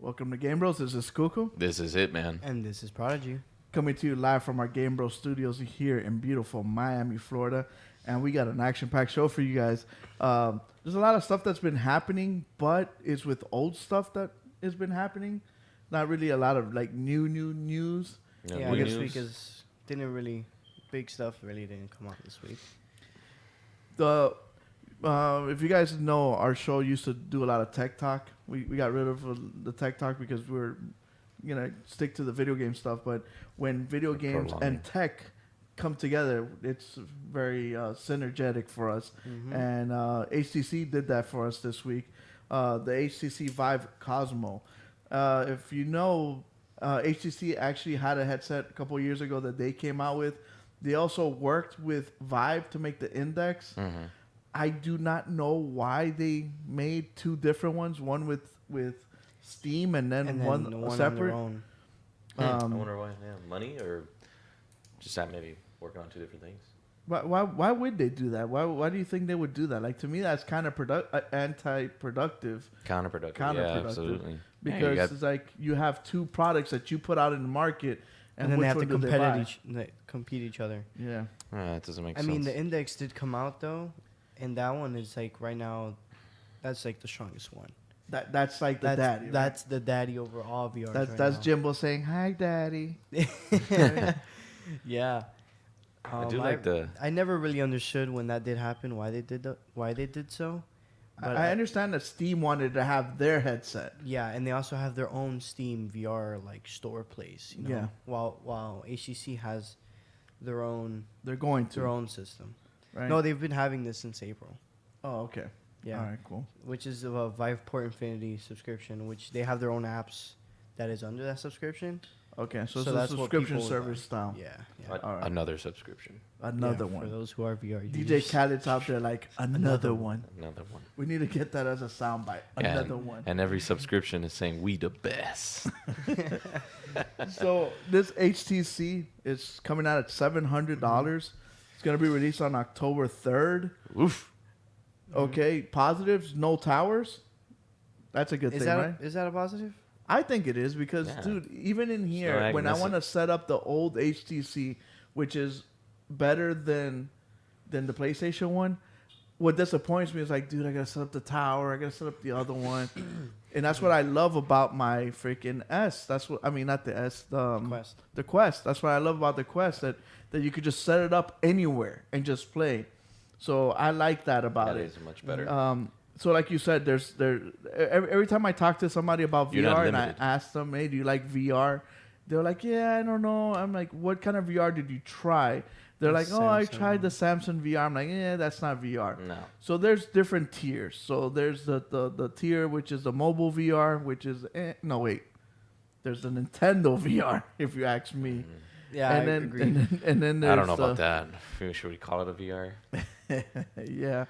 Welcome to GameBros. This is Kuku. This is it, man. And this is Prodigy. Coming to you live from our GameBros studios here in beautiful Miami, Florida. And we got an action-packed show for you guys. There's a lot of stuff that's been happening, but it's with old stuff that has been happening. Not really a lot of like new news. Yeah, this week big stuff really didn't come out this week. If you guys know, our show used to do a lot of tech talk. We got rid of the tech talk because we're gonna stick to the video game stuff. But when video games and tech come together, it's very synergetic for us. Mm-hmm. And HTC did that for us this week. The HTC Vive Cosmo. If you know, HTC actually had a headset a couple years ago that they came out with. They also worked with Vive to make the Index. Mm-hmm. I do not know why they made two different ones, one with Steam and then one separate. On their own. I wonder why. Yeah, money or just that maybe working on two different things. Why would they do that? Why do you think they would do that? Like, to me, that's kind of anti-productive. Counterproductive. Yeah, absolutely. Because it's like you have two products that you put out in the market, and then which they have one to compete each other. Yeah. That doesn't make sense. I mean, the Index did come out though, and that one is like right now, that's like the strongest one. That's like the daddy. Right? That's the daddy over all VR. That's Jimbo saying hi, daddy. Yeah. I never really understood when that did happen why they did so. But I understand that Steam wanted to have their headset. Yeah, and they also have their own Steam VR like store place. You know? Yeah. While HTC has their own. They're going to their own system. Right. No, they've been having this since April. Oh, okay. Yeah. All right, cool. Which is a Viveport Infinity subscription, which they have their own apps that is under that subscription. Okay, so it's a subscription service style. Yeah. All right. Another subscription. Another one. For those who are VR users. DJ Khaled's out there like, another one. Another one. We need to get that as a soundbite. Another one. And every subscription is saying, we the best. So this HTC is coming out at $700. It's going to be released on October 3rd. Oof. Okay, positives, no towers. That's a good thing, right? Is that a positive? I think it is because, dude, even in here, when I want to set up the old HTC, which is better than the PlayStation one, what disappoints me is like, dude, I got to set up the tower. I got to set up the other one. And that's what I love about my freaking S. Not the S, the Quest. The Quest. That's what I love about the Quest, that you could just set it up anywhere and just play. So I like that about it. That is much better. So like you said, every time I talk to somebody about VR and I ask them, hey, do you like VR? They're like, yeah, I don't know. I'm like, what kind of VR did you try? They're like, oh, I tried the Samsung VR. I'm like, yeah, that's not VR. No. So there's different tiers. So there's the tier which is the mobile VR, which is there's the Nintendo VR, if you ask me. Yeah, I agree. And then there's I don't know about that. Should we call it a VR? Yeah.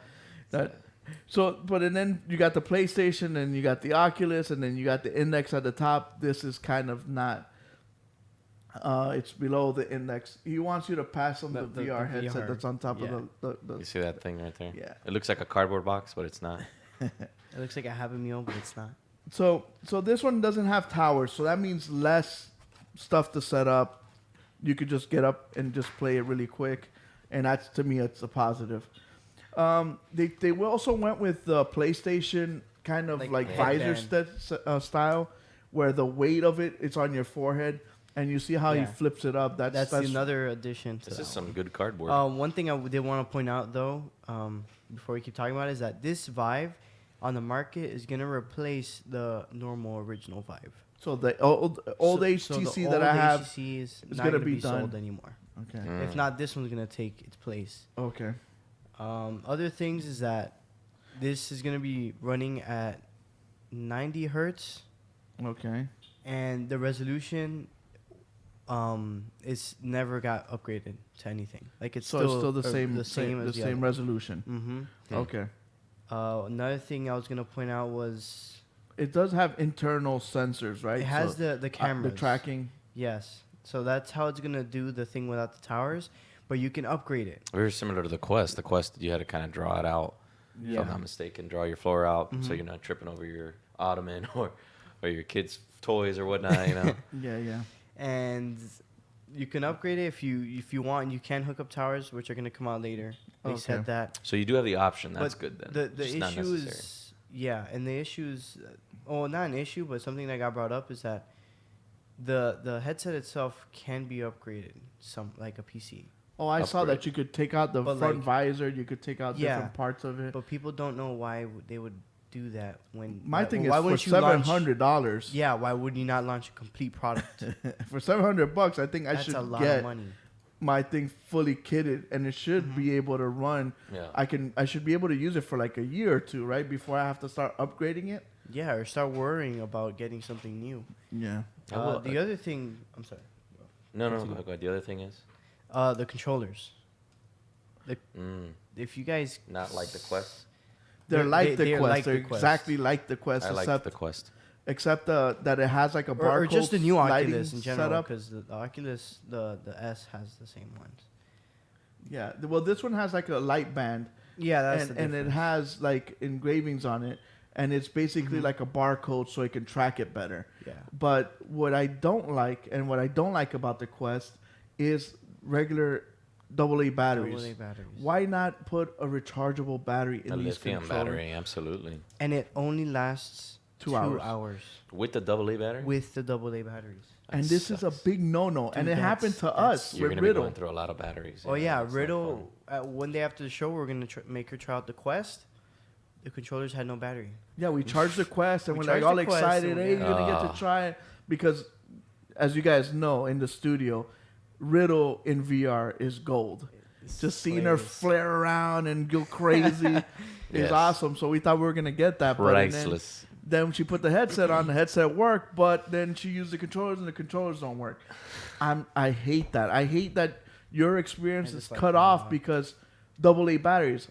And then you got the PlayStation, and you got the Oculus, and then you got the Index at the top. This is kind of not. It's below the Index. He wants you to pass on the VR headset that's on top of the. You see that thing right there? Yeah. It looks like a cardboard box, but it's not. It looks like a Happy Meal, but it's not. So this one doesn't have towers, so that means less stuff to set up. You could just get up and just play it really quick, and that's, to me, it's a positive. They also went with the PlayStation kind of like visor style, where the weight of it's on your forehead, and you see how he flips it up. That's another addition to this is some good cardboard. One thing I did want to point out though, before we keep talking about it, is that this Vive on the market is gonna replace the normal original Vive. So the old HTC that I have is not gonna be sold anymore. Okay. If not, this one's gonna take its place. Okay. Other things is that this is going to be running at 90 hertz. Okay. And the resolution is never got upgraded to anything. Like it's still the same resolution. Mm-hmm. Okay. Another thing I was going to point out was it does have internal sensors, right? It has the cameras. The tracking. Yes. So that's how it's going to do the thing without the towers. But you can upgrade it. Very similar to the Quest. The Quest, you had to kind of draw it out. Yeah. If I'm not mistaken, draw your floor out so you're not tripping over your ottoman or or your kids' toys or whatnot. You know. Yeah. And you can upgrade it if you want. You can hook up towers, which are gonna come out later. They said that. So you do have the option. That's But good then. The Just not issue necessary. is, yeah, and the issue is, not an issue, but something that got brought up is that the headset itself can be upgraded, like a PC. Oh, I saw Upgrade. that you could take out the But, front like, visor. You could take out yeah, different parts of it. But people don't know why they would do that when. My thing is why for wouldn't you launch- $700. Yeah, why would you not launch a complete product? For $700, I think I That's should a lot get of money. my thing fully kitted, and it should be able to run. Yeah. I should be able to use it for like a year or two, right, before I have to start upgrading it. Yeah, or start worrying about getting something new. Yeah. The other thing, I'm sorry. No. The other thing is. The controllers. Mm, If you guys not like the Quest. They're like the they're Quest. like They're the Quest. exactly like the Quest, I like except the Quest. that it has like a barcode or just the new lighting Oculus in general, setup. because the Oculus, the S has the same ones. Yeah. Well, this one has like a light band, Yeah, that's and the it difference. has like engravings on it, and it's basically like a barcode, so it can track it better. Yeah. But what I don't like, and what I don't like about the Quest, is regular AA batteries. AA batteries. Why not put a rechargeable battery in A these lithium controllers? battery, absolutely. And it only lasts 2 2 hours. hours With the AA battery. with the AA batteries. And That this is a sucks. big no-no, and Dude, it happened to that's- us You're with gonna be Riddle. going through a lot of batteries. Oh yeah, that's not Riddle. One day after the show, we're gonna make her try out the Quest. The controllers had no battery. Yeah, we charged the Quest, and We we're like charged all the Quest, excited. and Hey, you're gonna get Ah. to try it because, as you guys know, in the studio, Riddle in VR is gold. Just seeing her Hilarious. flare around and go crazy is Yes. awesome. So we thought we were gonna get that, but and Priceless. then she put the headset on. The headset worked, but then she used the controllers, and the controllers don't work. I hate that. I hate that your experience I is just like cut that a off lot. because AA batteries.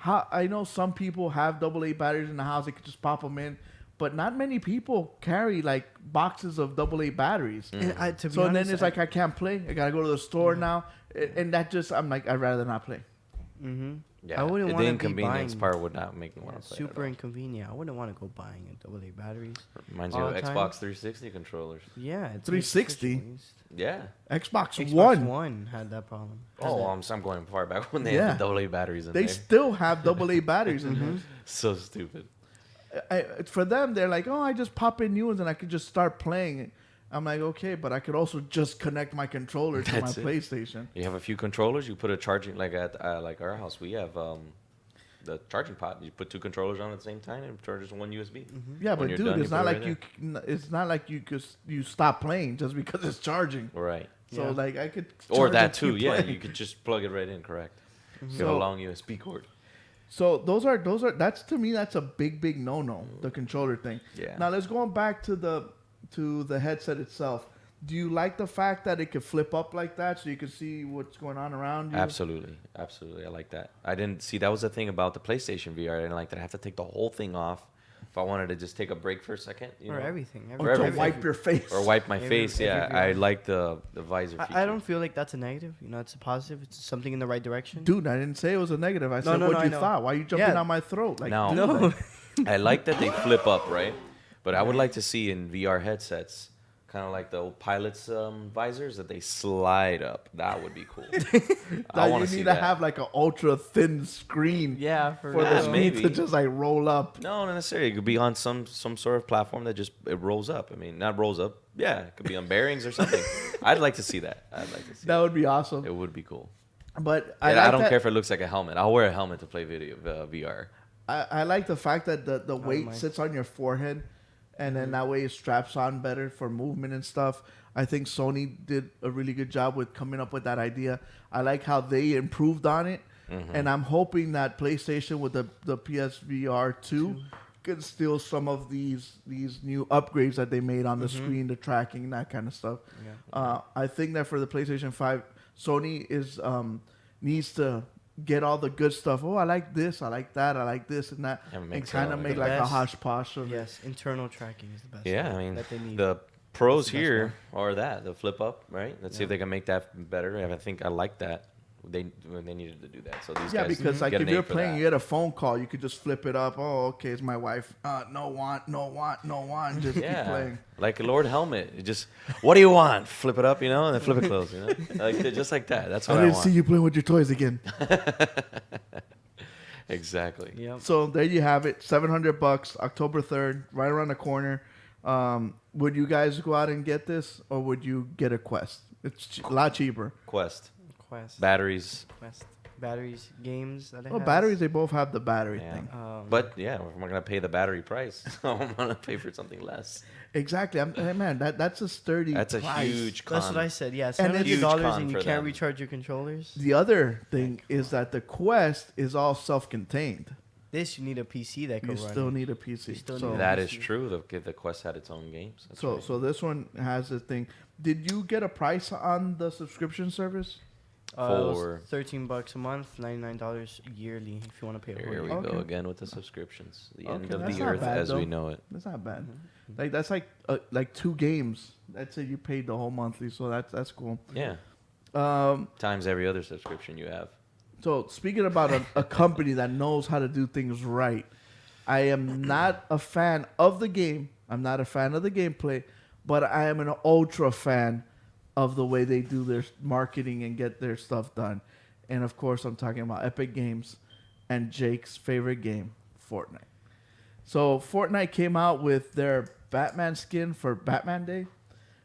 I know some people have AA batteries in the house; they could just pop them in, but not many people carry like boxes of AA batteries. And to be So honest, then it's like I can't play. I gotta go to the store now, and that just I'm like I'd rather not play. Mm-hmm. Yeah, I wouldn't the want to be inconvenience buying. part would not make me want to play. Super Super. inconvenient. I wouldn't want to go buying a AA batteries. Reminds me all of the time. Xbox 360 controllers. Yeah, it's 360? efficient. Yeah. Xbox Xbox One, One had that problem. Oh, I'm going far back when they Yeah. had the AA batteries in they there. still have AA batteries in there. So stupid. For them, they're like, oh, I just pop in new ones and I could just start playing. I'm like, okay, but I could also just connect my controller to my That's it. PlayStation. You have a few controllers. You put a charging like at like our house. We have the charging pot. You put two controllers on at the same time and it charges one USB. Yeah, When but you're dude, done, it's you not put it like right it's not like you stop playing just because it's charging. Right. So Yeah. like I could Or charge that and too. keep Yeah, playing. you could just plug it right in. Correct. You have a So- long USB cord. So those are that's to me that's a big no the controller thing. Yeah. Now let's go back to the headset itself. Do you like the fact that it could flip up like that so you can see what's going on around you? Absolutely. I like that. I didn't see that was the thing about the PlayStation VR. I didn't like that. I have to take the whole thing off if I wanted to just take a break for a second. You Or know? everything. Or to everything. wipe your face. Or wipe my Every- face. Yeah, every I VR. like the visor feature. I don't feel like that's a negative. You know, it's a positive. It's something in the right direction. Dude, I didn't say it was a negative. I said no, what I you know. thought. Why are you jumping Yeah. on my throat? Like, No. dude, No. like- I like that they flip up, right? But I would like to see in VR headsets, kind of like the old pilot's visors, that they slide up. That would be cool. I Now want you to see need to that. have like an ultra thin screen Yeah, for real. the screen maybe. to just like roll up. No, not necessarily. It could be on some sort of platform that just it rolls up. I mean, not rolls up. Yeah, it could be on bearings or something. I'd like to see that. I'd like to see That would be awesome. It would be cool. But I like don't that- care if it looks like a helmet. I'll wear a helmet to play video VR. I like the fact that the weight mind. sits on your forehead, and then that way it straps on better for movement and stuff. I think Sony did a really good job with coming up with that idea. I like how they improved on it, and I'm hoping that PlayStation with the PSVR 2 could steal some of these new upgrades that they made on the screen, the tracking, that kind of stuff. Yeah. I think that for the PlayStation 5, Sony is needs to get all the good stuff. Oh, I like this, I like that, I like this and that, And and mix it kind all of make together. like a Best. hodgepodge of it. Yes, internal tracking is the best. Yeah, I mean, that they need. the pros That's the best here are that the flip up, right? Let's see if Yeah. they can make that better. I think I like that when they needed to do that. So these Yeah, guys because like get if an you're A for playing, that. you get a phone call, you could just flip it up. Oh, okay, it's my wife. No want, no want, no want. Just keep Yeah, playing. like Lord Helmet. You just, what do you want? Flip it up, you know, and then flip it closed, you know, like just like that. That's what I I didn't want. see you playing with your toys again. Exactly. Yep. So there you have it. $700, October 3rd, right around the corner. Would you guys go out and get this, or would you get a Quest? It's a lot cheaper. Quest, Quest. batteries. Quest. Batteries, games that it Well, has. batteries, they both have the battery Yeah. thing. But yeah, if I'm gonna pay the battery price, so I'm gonna pay for something less. Exactly. Hey, man, that's a sturdy That's a price. huge con. That's what I said. Yeah, And it's- $700 Huge con and you for can't them. recharge your controllers. The other thing is that the Quest is all self-contained. This you need a PC that You can run. still it. need a PC. You still So, need That a is PC. true. The Quest had its own games. That's so, right. so this one has a thing. Did you get a price on the subscription service? It was For- $13 a month, $99 yearly if you want to pay a Here we whole Okay. go again with the subscriptions. The end Okay, of that's the not earth bad, as we though. know it. That's not bad. Mm-hmm. That's like 2 games. That's it. You paid the whole monthly, so that's cool. Yeah. Um, Times every other subscription you have. so speaking about a company that knows how to do things right, I am not a fan of the game. I'm not a fan of the gameplay, but I am an ultra fan of the way they do their marketing and get their stuff done. And of course, I'm talking about Epic Games and Jake's favorite game, Fortnite. So Fortnite came out with their Batman skin for Batman Day.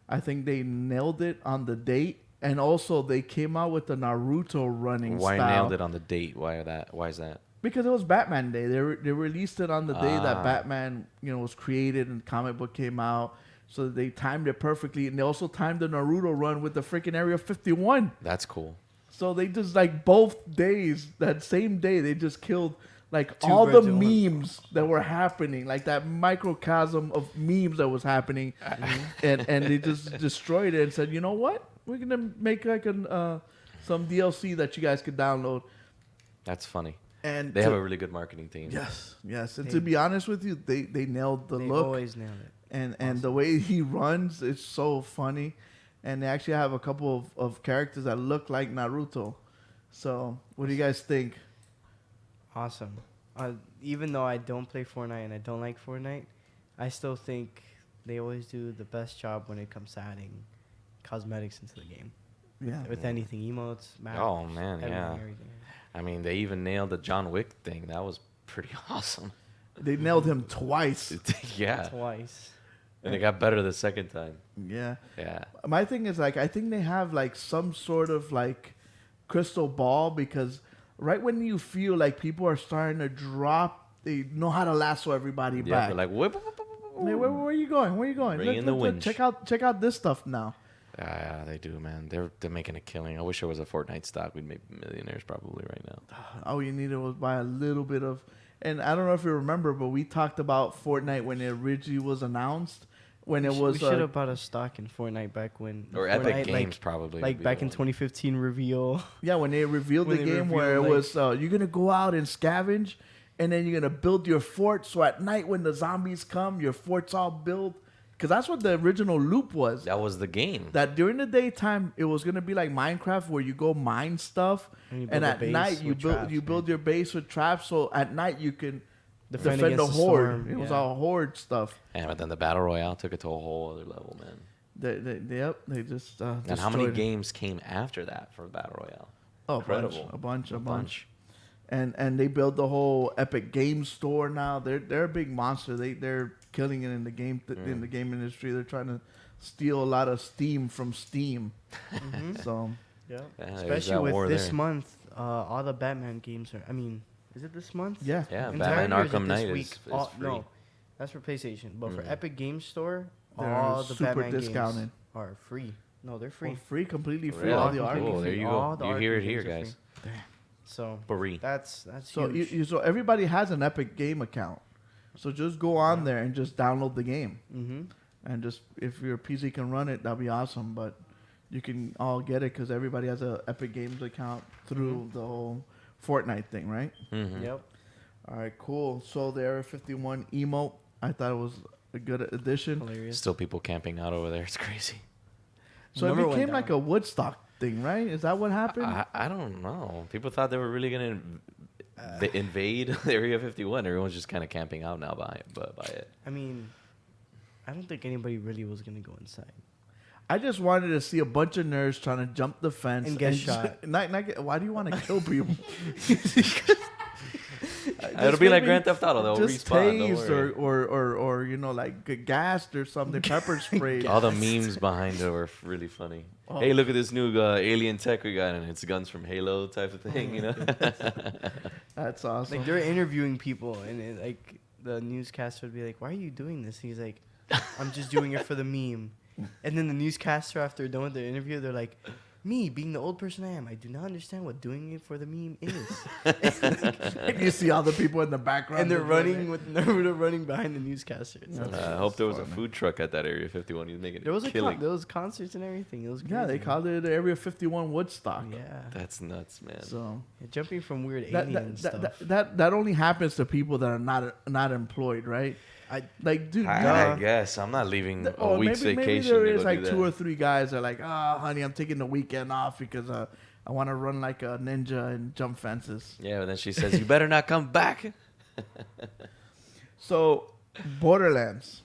I think they nailed it on the date. And also they came out with the Naruto running Why style. nailed it on the date? Why that? Why is that? Because it was Batman Day. They released it on the day that Ah. Batman, was created and comic book came out. So they timed it perfectly. And they also timed the Naruto run with the freaking Area 51. That's cool. So they just like both days, that same day, they just killed like Two all the birds with one. memes that were happening, like that microcosm of memes that was happening, and they just destroyed it and said, you know what, we're gonna make like some DLC that you guys could download. That's funny. And They have a really good marketing team. yes, and They- to be honest with you, they nailed the They look always nail it. and the way he runs, it's so funny. And they actually have a couple of characters that look like Naruto. So, what do you guys think? Awesome. Even though I don't play Fortnite and I don't like Fortnite, I still think they always do the best job when it comes to adding cosmetics into the game. Yeah. With anything, emotes, maps. Oh, man, yeah. Everything. I mean, they even nailed the John Wick thing. That was pretty awesome. They nailed him twice. Yeah. Twice. And it got better the second time. Yeah. Yeah. My thing is like I think they have like some sort of like crystal ball because right when you feel like people are starting to drop, they know how to lasso everybody Yeah, back. they're like, whip. Hey, where are you going? Where are you going? Bring in the winch. Check out this stuff now. Yeah, they do, man. They're making a killing. I wish there was a Fortnite stock. We'd make millionaires probably right now. All you needed was buy a little bit of, and I don't know if you remember, but we talked about Fortnite when it originally was announced. When it was we should have bought a stock in Fortnite back when. Or Fortnite, Epic Games probably. Like would be back the in one. 2015 reveal. yeah, when they revealed When the they game where it revealed, was you're gonna go out and scavenge, and then you're gonna build your fort. So at night when the zombies come, your fort's all built. Because that's what the original loop was. That was the game. That during the daytime it was gonna be like Minecraft where you go mine stuff, And you and build a at base night you with build traps, you build your base with traps. So at night you can defend against the the horde. storm, It was yeah. all horde stuff. And but then the battle royale took it to a whole other level, man. They just And how many destroyed it. games came after that for battle royale? Oh, Incredible. a bunch. And they built the whole Epic Games store now. They're a big monster. They're killing it in the game in the game industry. They're trying to steal a lot of Steam from Steam. So Yeah. Yeah, there's Especially that with war this there. month, all the Batman games are. I mean, is it this month? yeah, Yeah, Entirely, Batman or is it Arkham this Knight week? is free. No, that's for PlayStation. But for Mhm. Epic Games Store, They're all the super Batman discounted. games are free. No, they're free. free, completely free. Really? All the Cool. art. Cool. There you All go. the You hear it Arkham here, games are guys. So Free. that's So huge. so everybody has an Epic Game account. So just go on there and just download the game. Mm-hmm. And just if your PC can run it, that'll be awesome. But you can all get it because everybody has a Epic Games account through the whole Fortnite thing, right? Mhm. Yep. All right, cool. So the Area 51 emote, I thought it was a good addition. Hilarious. Still people camping out over there. It's crazy. So Number it one became down. like a Woodstock thing, right? Is that what happened? I don't know. People thought they were really gonna invade Area 51. Everyone's just kind of camping out now by it. I mean, I don't think anybody really was gonna go inside. I just wanted to see a bunch of nerds trying to jump the fence and get shot. Why do you want to kill people? It'll be like Grand Theft Auto. They'll just respawn. tased or you know, like get gassed or something, pepper sprayed. All the memes behind it were really funny. Oh. Hey, look at this new alien tech we got, and it's guns from Halo type of thing, you know? That's awesome. Like, they're interviewing people, and like the newscaster would be like, "Why are you doing this?" And he's like, "I'm just doing it for the meme." And then the newscaster, after done with their interview, they're like, "Me, being the old person I am, I do not understand what doing it for the meme is." And you see all the people in the background. And they're running with Naruto running behind the newscaster. I hope there was a food truck at that Area 51. He was making there was killing. there was concerts and everything. It was crazy. Yeah, they called it Area 51 Woodstock. Yeah. That's nuts, man. So jumping from weird alien stuff. That only happens to people that are not employed, right? I guess I'm not leaving a week's vacation. Maybe there is like 2 or or 3 guys that are like, honey, I'm taking the weekend off because I want to run like a ninja and jump fences. Yeah, but then she says, "You better not come back." So, Borderlands.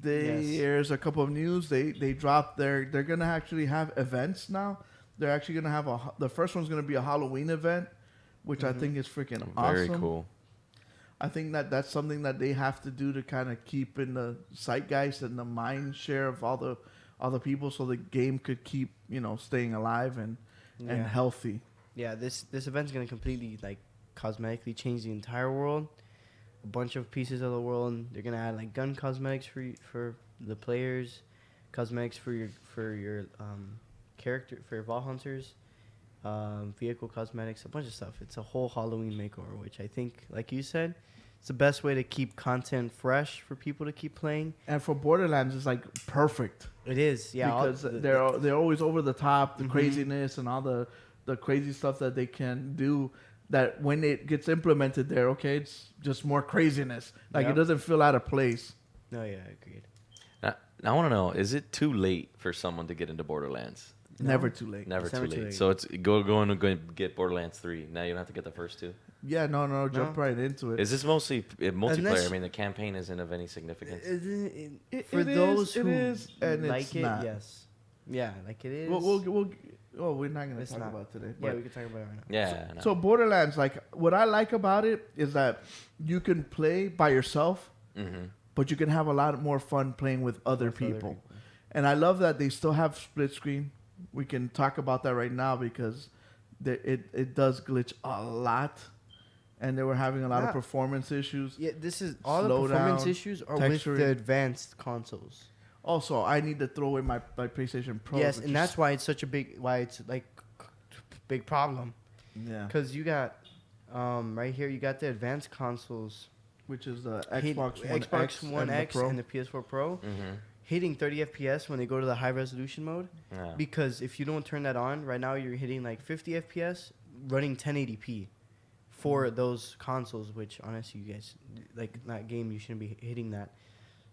There's a couple of news. They dropped they're gonna actually have events now. They're actually gonna have the first one's gonna be a Halloween event, which I think is freaking awesome. Very cool. I think that's something that they have to do to kind of keep in the zeitgeist and the mind share of all the people, so the game could keep staying alive and healthy. Yeah, this event's gonna completely like cosmetically change the entire world. A bunch of pieces of the world. They're gonna add like gun cosmetics for the players, cosmetics for your character, for your vault hunters, vehicle cosmetics, a bunch of stuff. It's a whole Halloween makeover, which I think, like you said, it's the best way to keep content fresh for people to keep playing. And for Borderlands, it's like perfect. It is, yeah. Because they're always over the top, the craziness and all the crazy stuff that they can do. That when it gets implemented there, okay, it's just more craziness. Like, it doesn't feel out of place. No, yeah, I agreed. I want to know, is it too late for someone to get into Borderlands? No. Never too late. Never too late. So it's go and get Borderlands 3. Now you don't have to get the first 2. Yeah, no, jump right into it. Is this mostly multiplayer? I mean, the campaign isn't of any significance. For those who like it, not. Yes. Yeah, like it is. We're not going to talk about it today. Yeah, we can talk about it right now. Yeah. No. So Borderlands, like, what I like about it is that you can play by yourself, but you can have a lot more fun playing with other people. And I love that they still have split screen. We can talk about that right now because it does glitch a lot. And they were having a lot of performance issues. Yeah, this is all the performance issues are with the advanced consoles. Also, I need to throw in my PlayStation Pro. Yes, and that's why it's such a big big problem. Yeah. Because you got right here, you got the advanced consoles, which is the Xbox One X and the PS4 Pro, hitting 30 FPS when they go to the high resolution mode. Yeah. Because if you don't turn that on, right now you're hitting like 50 FPS, running 1080p for those consoles. Which honestly, you guys like that game, you shouldn't be hitting that.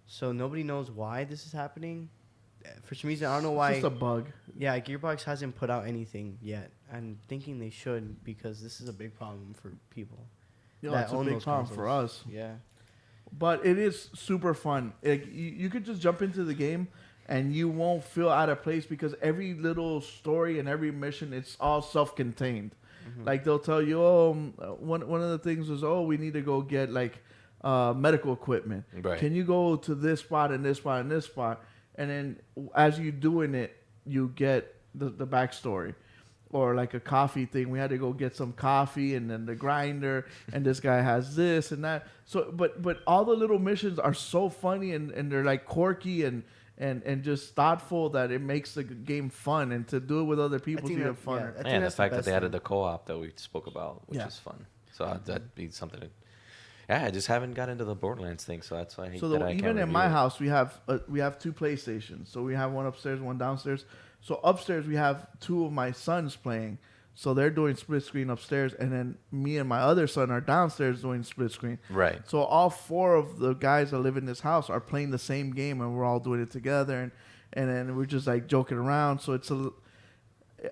So nobody knows why this is happening. For some reason, I don't know why. It's just a bug. Yeah, Gearbox hasn't put out anything yet. I'm thinking they should, because this is a big problem for people. Yeah, it's a big problem for us. Yeah. But it is super fun. You could just jump into the game and you won't feel out of place because every little story and every mission, it's all self-contained. Like, they'll tell you, one of the things is, we need to go get like medical equipment. Right. Can you go to this spot and this spot and this spot? And then as you're doing it, you get the backstory. Or like a coffee thing. We had to go get some coffee and then the grinder, and this guy has this and that. So, but all the little missions are so funny and they're like quirky and just thoughtful that it makes the game fun. And to do it with other people is even fun. Yeah, and the fact that they added the co-op that we spoke about, which is fun. So that'd be something to... Yeah, I just haven't got into the Borderlands thing, so that's why I hate that I can't even in my house, we have 2 PlayStations. So we have one upstairs, one downstairs. So upstairs, we have 2 of my sons playing. So they're doing split screen upstairs, and then me and my other son are downstairs doing split screen. Right. So all 4 of the guys that live in this house are playing the same game, and we're all doing it together, and then we're just like joking around. So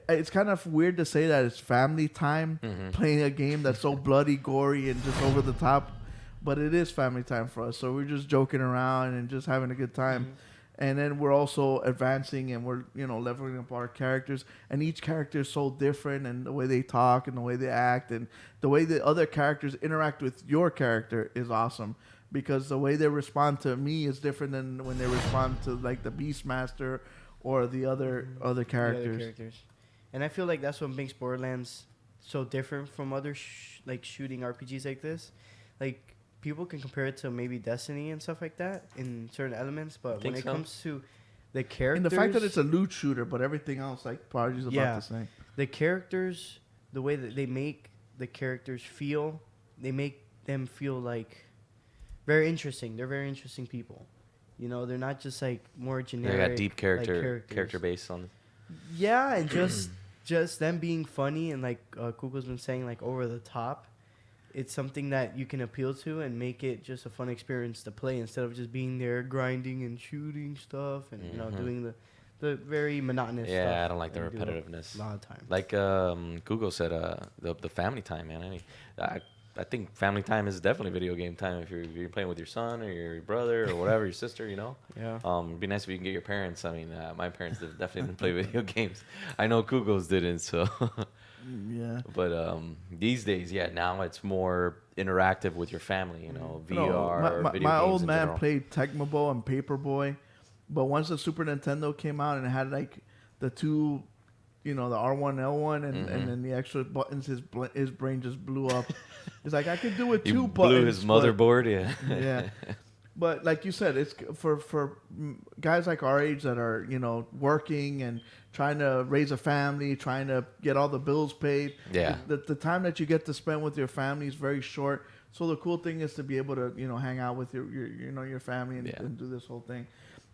it's kind of weird to say that it's family time playing a game that's so bloody, gory, and just over the top. But it is family time for us. So we're just joking around and just having a good time. And then we're also advancing and we're, leveling up our characters. And each character is so different, and the way they talk and the way they act and the way the other characters interact with your character is awesome. Because the way they respond to me is different than when they respond to like the Beastmaster or the other characters. And I feel like that's what makes Borderlands so different from other shooting RPGs like this. Like, people can compare it to maybe Destiny and stuff like that in certain elements, but when it comes to the characters... And the fact that it's a loot shooter, but everything else, like, probably is about the same. The characters, the way that they make the characters feel, they make them feel like very interesting. They're very interesting people. They're not just, like, more generic... They got deep character base on... Yeah, and just them being funny and, like Kuko's been saying, like, over the top. It's something that you can appeal to and make it just a fun experience to play instead of just being there grinding and shooting stuff and doing the very monotonous stuff. Yeah, I don't like the repetitiveness. A lot of times. Like Google said, the family time, man. I think family time is definitely video game time if you're playing with your son or your brother or whatever, your sister, Yeah. It'd be nice if you can get your parents. I mean, my parents definitely didn't play video games. I know Google's didn't, so... Yeah. But these days, now it's more interactive with your family, VR, video my games old in man general. played Tecmo and Paperboy, but once the Super Nintendo came out and it had like the two, the R1, L1, and then the extra buttons, his brain just blew up. He's like, I could do it two buttons. Blew his motherboard, yeah. But like you said, it's for guys like our age that are, working and trying to raise a family, trying to get all the bills paid. Yeah. The time that you get to spend with your family is very short. So the cool thing is to be able to, hang out with your family and do this whole thing.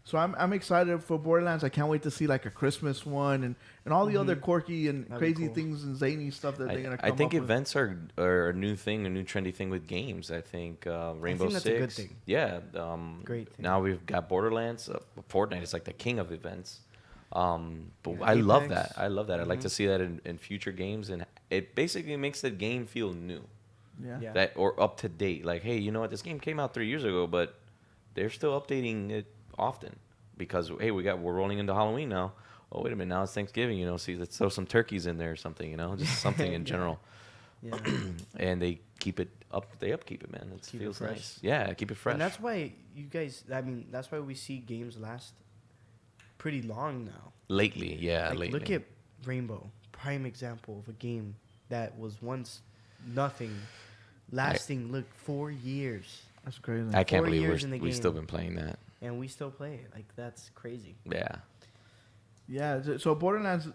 So I'm excited for Borderlands. I can't wait to see like a Christmas one and all the other quirky and crazy things and zany stuff that they're gonna come up with. I think events are a new thing, a new trendy thing with games. I think Rainbow Six. That's a good thing. Yeah. Great thing. Now we've got Borderlands. Fortnite is like the king of events. But I Apex. love that. I'd like to see that in future games, and it basically makes the game feel new. Yeah. That or up to date. Like, hey, you know what? This game came out 3 years ago, but they're still updating it often because hey, we're rolling into Halloween now. Oh, wait a minute, now it's Thanksgiving. See, let's throw some turkeys in there or something. Just something in general. Yeah. And they keep it up. They upkeep it, man. It feels fresh. nice. Yeah, keep it fresh. And that's why you guys. that's why we see games last pretty long now. Lately, yeah, Like, lately. look at Rainbow, prime example of a game that was once nothing, lasting 4 years. That's crazy. I can't 4 believe years in the we've still game. been playing that. And we still play it. Like, that's crazy. Yeah. Yeah, so Borderlands,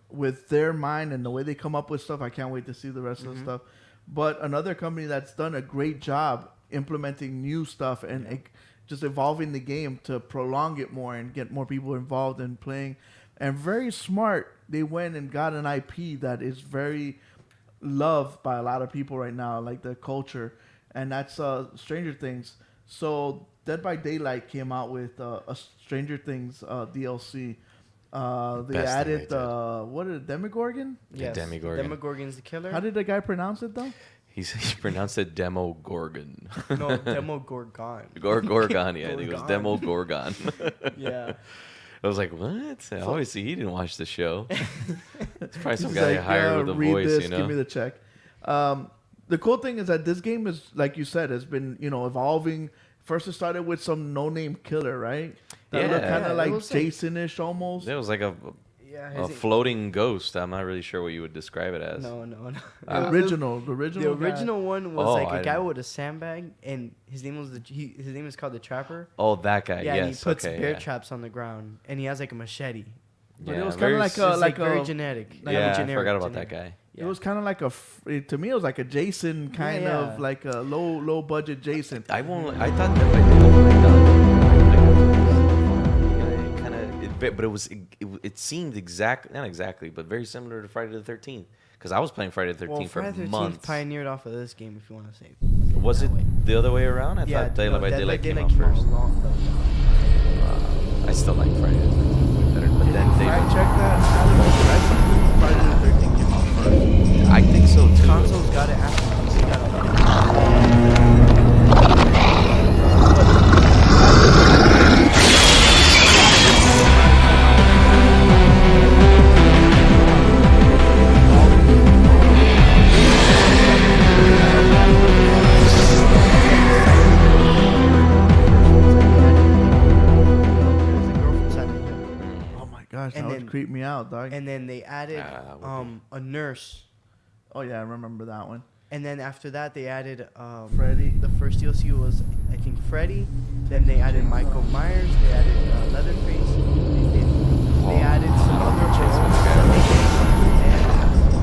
with their mind and the way they come up with stuff, I can't wait to see the rest of the stuff. But another company that's done a great job implementing new stuff and just evolving the game to prolong it more and get more people involved in playing. And very smart, they went and got an IP that is very loved by a lot of people right now, like the culture. And that's Stranger Things. So Dead by Daylight came out with a Stranger Things DLC. They Best added thing they what is it, Demogorgon? Yes. Demogorgon. Demogorgon's the killer. How did the guy pronounce it though? He pronounced it Demogorgon. No, Demogorgon. Gorgon, yeah. I think it was Demogorgon. Yeah. I was like, what? Obviously, he didn't watch the show. It's probably some He's guy like, hired with a read voice, this, give me the check. The cool thing is that this game is, like you said, has been evolving. First, it started with some no-name killer, right? That looked kind of like Jason-ish almost. It was like a Yeah, floating ghost. I'm not really sure what you would describe it as. no. The original The guy. original one was Oh, like I a guy didn't- with a sandbag, and his name was his name is called the Trapper. Oh, that guy. Yeah, yes. and he puts okay, bear yeah. traps on the ground, and he has like a machete. But Yeah, it was very kind of s- like It's very a. genetic. Yeah, I generic, forgot about generic. that guy. It was kind of like to me, it was like a Jason kind Yeah, of yeah. like a low budget Jason. I thought that might be kind of, but it seemed not exactly, but very similar to Friday the 13th. Because I was playing Friday the 13th Well, for Friday the 13th months. pioneered off of this game, if you want to say. Was it way. the other way around? I thought Daylight by Daylight came out first. long. I still like Friday the 13th way better, but then Fact check that. gosh, that would creep me out, dog. And then they added a nurse. Oh yeah, I remember that one. And then after that, they added Freddy. The first DLC was, I think, Freddy. Then they added Michael Myers. They added Leatherface. They added some other roles. And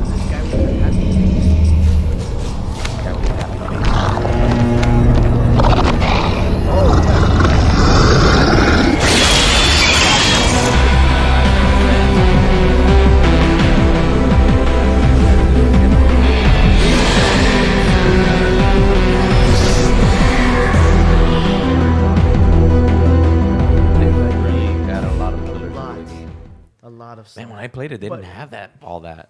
this guy with the happy face. Oh, yeah. Man, when I played it, they didn't have all that.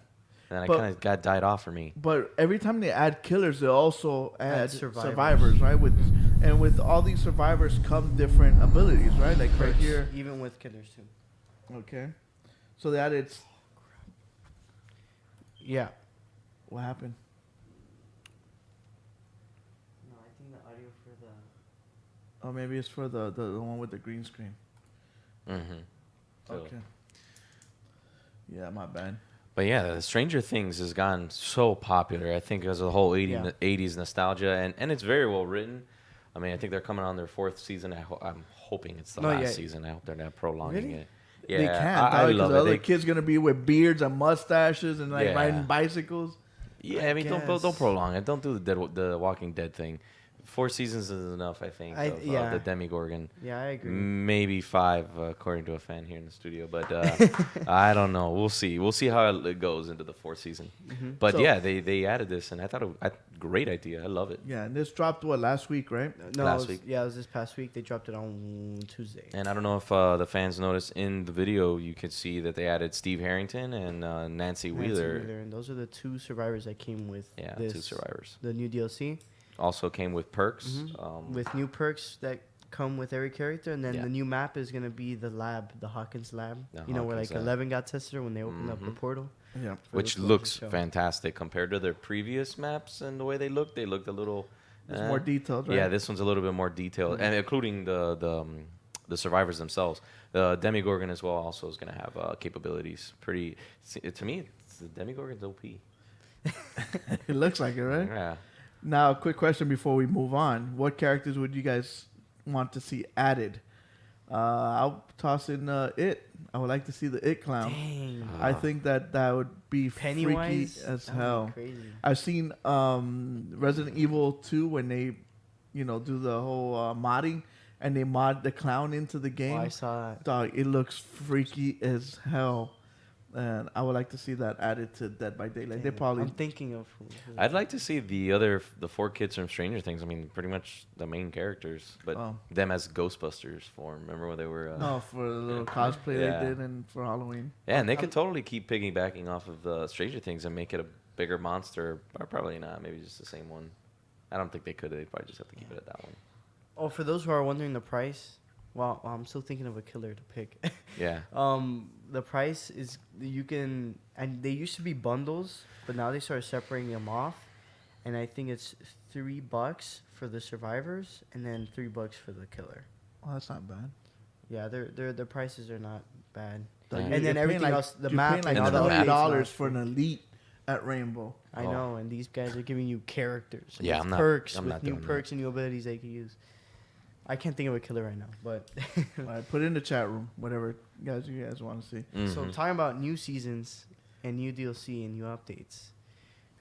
And I kind of died off for me. But every time they add killers, they also add survivors, right? With all these survivors come different abilities, right? Like right here. Even with killers too. Okay. So they added. Yeah. What happened? No, I think the audio for the. Oh, maybe it's for the one with the green screen. Mm-hmm. So. Okay. Yeah, my bad. But yeah, Stranger Things has gone so popular. I think as a whole 80s nostalgia, and it's very well written. I mean, I think they're coming on their 4th season. I'm hoping it's the last season. I hope they're not prolonging it. Yeah, they can't. I love it. The other kids gonna be with beards and mustaches and like riding bicycles. Yeah, I mean, don't prolong it. Don't do the Walking Dead thing. 4 seasons is enough, I think, of the Demogorgon. Yeah, I agree. Maybe 5, according to a fan here in the studio. But I don't know. We'll see. We'll see how it goes into the 4th season. Mm-hmm. But so, yeah, they added this, and I thought great idea. I love it. Yeah, and this dropped, last week, right? No, last week. Yeah, it was this past week. They dropped it on Tuesday. And I don't know if the fans noticed in the video, you could see that they added Steve Harrington and Nancy Wheeler. And those are the 2 survivors that came with 2 survivors. The new DLC. Also came with perks. Mm-hmm. With new perks that come with every character. And then the new map is going to be the lab, the Hawkins lab. Where like 11 got tested when they opened up the portal. Yeah. Which looks fantastic compared to their previous maps and the way they looked. They looked a little... It's more detailed, right? Yeah, this one's a little bit more detailed. And including the survivors themselves. The Demogorgon as well also is going to have capabilities. To me, the Demogorgon's OP. It looks like it, right? Yeah. Now, quick question before we move on. What characters would you guys want to see added? I'll toss in It. I would like to see the It clown. Dang. I think that would be Pennywise? Freaky as hell. Crazy. I've seen Resident Evil 2 when they, do the whole modding and they mod the clown into the game. Oh, I saw that. Dog, it looks freaky as hell. And I would like to see that added to Dead by Daylight. They probably. I'm thinking of. I'd like to see the 4 kids from Stranger Things. I mean, pretty much the main characters, but them as Ghostbusters form. Remember when they were? For the little cosplay they did and for Halloween. Yeah, and they could totally keep piggybacking off of the Stranger Things and make it a bigger monster, or probably not. Maybe just the same one. I don't think they could. They'd probably just have to keep it at that one. Oh, for those who are wondering the price. Well, I'm still thinking of a killer to pick. Yeah. The price is and they used to be bundles, but now they started separating them off, and I think it's $3 for the survivors and then $3 for the killer. Oh, that's not bad. Yeah, their prices are not bad. And then everything else, the map, and all the $100 for an elite at Rainbow. I know, and these guys are giving you characters. Yeah, I'm perks not with new perks and new abilities they can use. I can't think of a killer right now, but all right, put it in the chat room, whatever you guys want to see. Mm-hmm. So talking about new seasons and new DLC and new updates,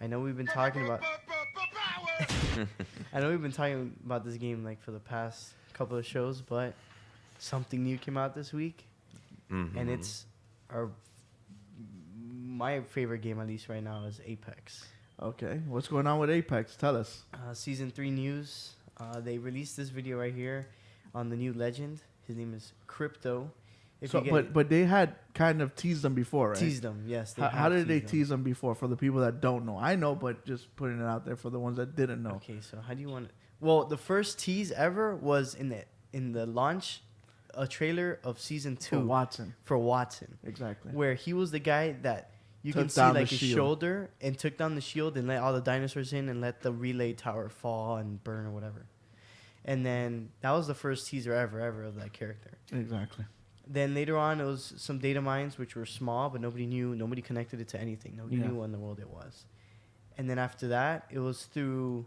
I know we've been talking about. I know we've been talking about this game like for the past couple of shows, but something new came out this week, and it's my favorite game at least right now is Apex. Okay, what's going on with Apex? Tell us. Season 3 news. They released this video right here on the new legend. His name is Crypto. But they had kind of teased them before, right? Teased them, yes. How did they tease them before? For the people that don't know, I know, but just putting it out there for the ones that didn't know. Okay, so how do you want it? Well, the first tease ever was in the launch, a trailer of season 2 for Watson. Exactly. Where he was the guy that you can see like his shoulder and took down the shield and let all the dinosaurs in and let the relay tower fall and burn or whatever. And then that was the first teaser ever of that character. Exactly. Then later on, it was some data mines which were small, but nobody knew. Nobody connected it to anything. Nobody knew what in the world it was. And then after that, it was through.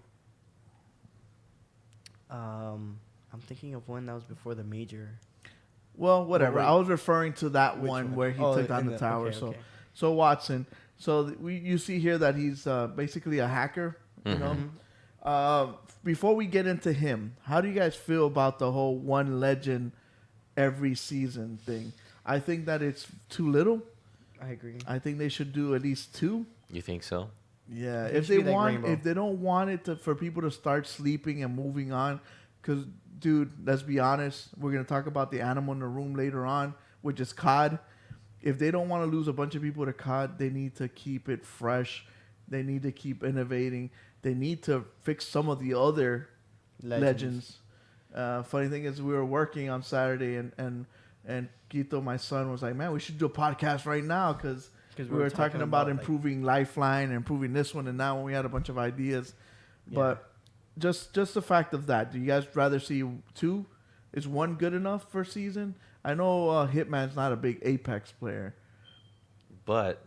I'm thinking of one that was before the major. Well, whatever. I was referring to that one where he took down the tower. Okay. So Watson. So you see here that he's basically a hacker. You know. Before we get into him, how do you guys feel about the whole one legend every season thing? I think that it's too little. I agree. I think they should do at least 2. You think so? Yeah, if they don't want it for people to start sleeping and moving on, because dude, let's be honest, we're gonna talk about the animal in the room later on, which is COD. If they don't want to lose a bunch of people to COD, they need to keep it fresh. They need to keep innovating. They need to fix some of the other legends. Funny thing is, we were working on Saturday, and Quito, my son, was like, "Man, we should do a podcast right now because we were talking about improving Lifeline, improving this one, and now when we had a bunch of ideas." Yeah. But just the fact of that, do you guys rather see 2? Is 1 good enough for season? I know Hitman's not a big Apex player, but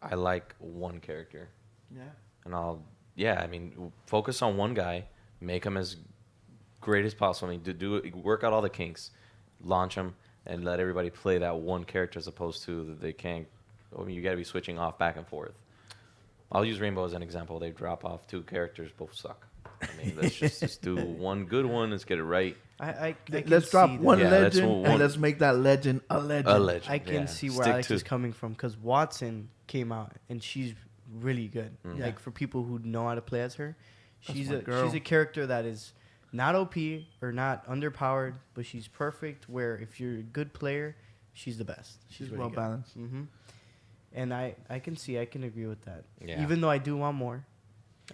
I like one character. Yeah. And I mean, focus on one guy, make him as great as possible. I mean, work out all the kinks, launch him, and let everybody play that one character as opposed to they can't. I mean, you got to be switching off back and forth. I'll use Rainbow as an example. They drop off 2 characters, both suck. I mean, let's just do one good one. Let's get it right. Let's drop one legend and let's make that legend a legend. I can see where Alex is coming from because Watson came out and she's really good. Like for people who know how to play as her, she's a character that is not OP or not underpowered, but she's perfect. Where if you're a good player, she's the best. She's really well balanced. And I can agree with that. Yeah. Even though I do want more.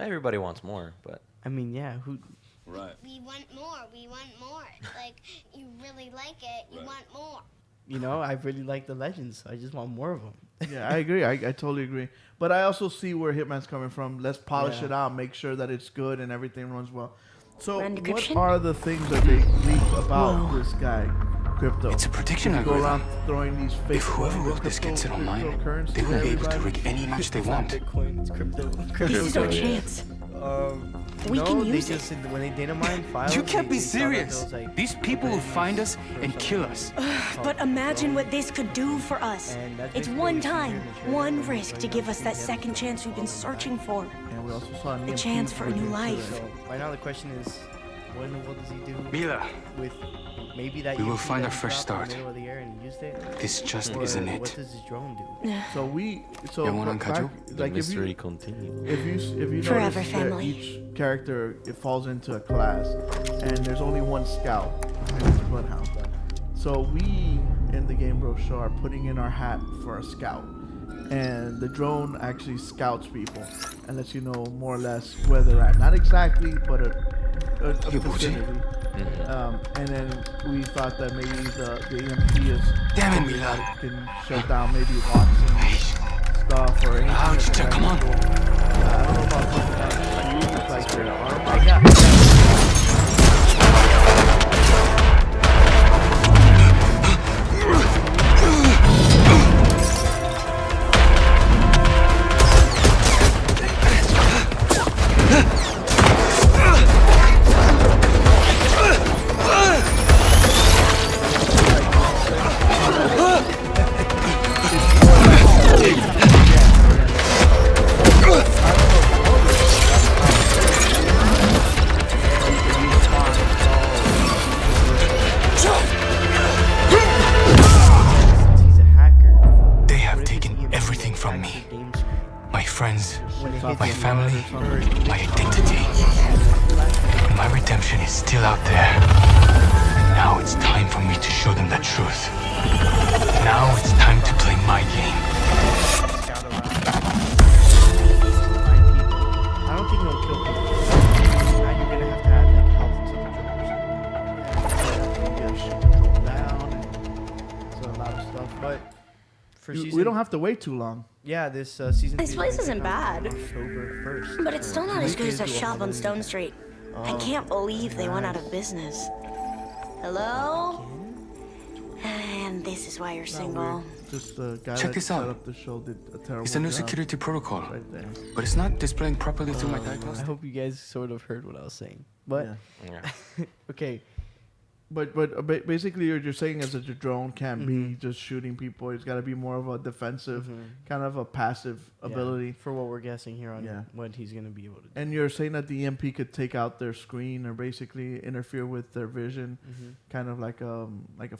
Everybody wants more, but I mean, yeah, who? Right. We want more. We want more. Like you really like it. You want more. You know, I really like the legends. I just want more of them. Yeah, I agree. I totally agree. But I also see where Hitman's coming from. Let's polish it out, make sure that it's good and everything runs well. So what are the things that they leak about this guy, Crypto? It's a prediction algorithm. Go around throwing these fake if whoever wrote this gets it online, they will be able to rig any match they want. Bitcoin, it's crypto. This is our chance. We can use it. When they data mine files, you can't be serious. These people will find us and kill us. But imagine what this could do for us. It's one time, one risk to give us that second chance we've been searching for. And we also saw the chance for a new life. So right now the question is, what in the world does he do? Mila, with maybe that we will find our fresh start. In the middle of the air and used it? This just isn't it. What does this drone do? The mystery continues. If you Forever notice family. Each character falls into a class, and there's only one scout, and it's Bloodhound. So we in the GameBros show are putting in our hat for a scout, and the drone actually scouts people and lets you know more or less where they're at. Not exactly, but a vicinity. And then we thought that maybe the EMP is damn it, Mila, can shut down maybe Watson stuff or anything. Come on. I don't know about something else. Like, oh my God. my family, my identity. But my redemption is still out there. And now it's time for me to show them the truth. Now it's time to play my game. I don't think it'll kill people. Now you're gonna have to add like health to the drone. Shoot the drone down. And so a lot of stuff, but for season, we don't have to wait too long. Yeah, this season. This place isn't bad, October 1st. but it's still not as good as that shop on Stone Street. I can't believe they went out of business. Hello? And this is why you're single. Just the guy Check that this set out. up the show did a terrible It's a new job. security protocol, Right there. but it's not displaying properly through my I diagnostic. hope you guys sort of heard what I was saying. But Yeah. okay, But basically, you're saying is that your drone can't be just shooting people. It's got to be more of a defensive, kind of a passive ability. for what we're guessing here on Yeah. what he's gonna be able to do. And you're saying that the EMP could take out their screen or basically interfere with their vision, kind of like a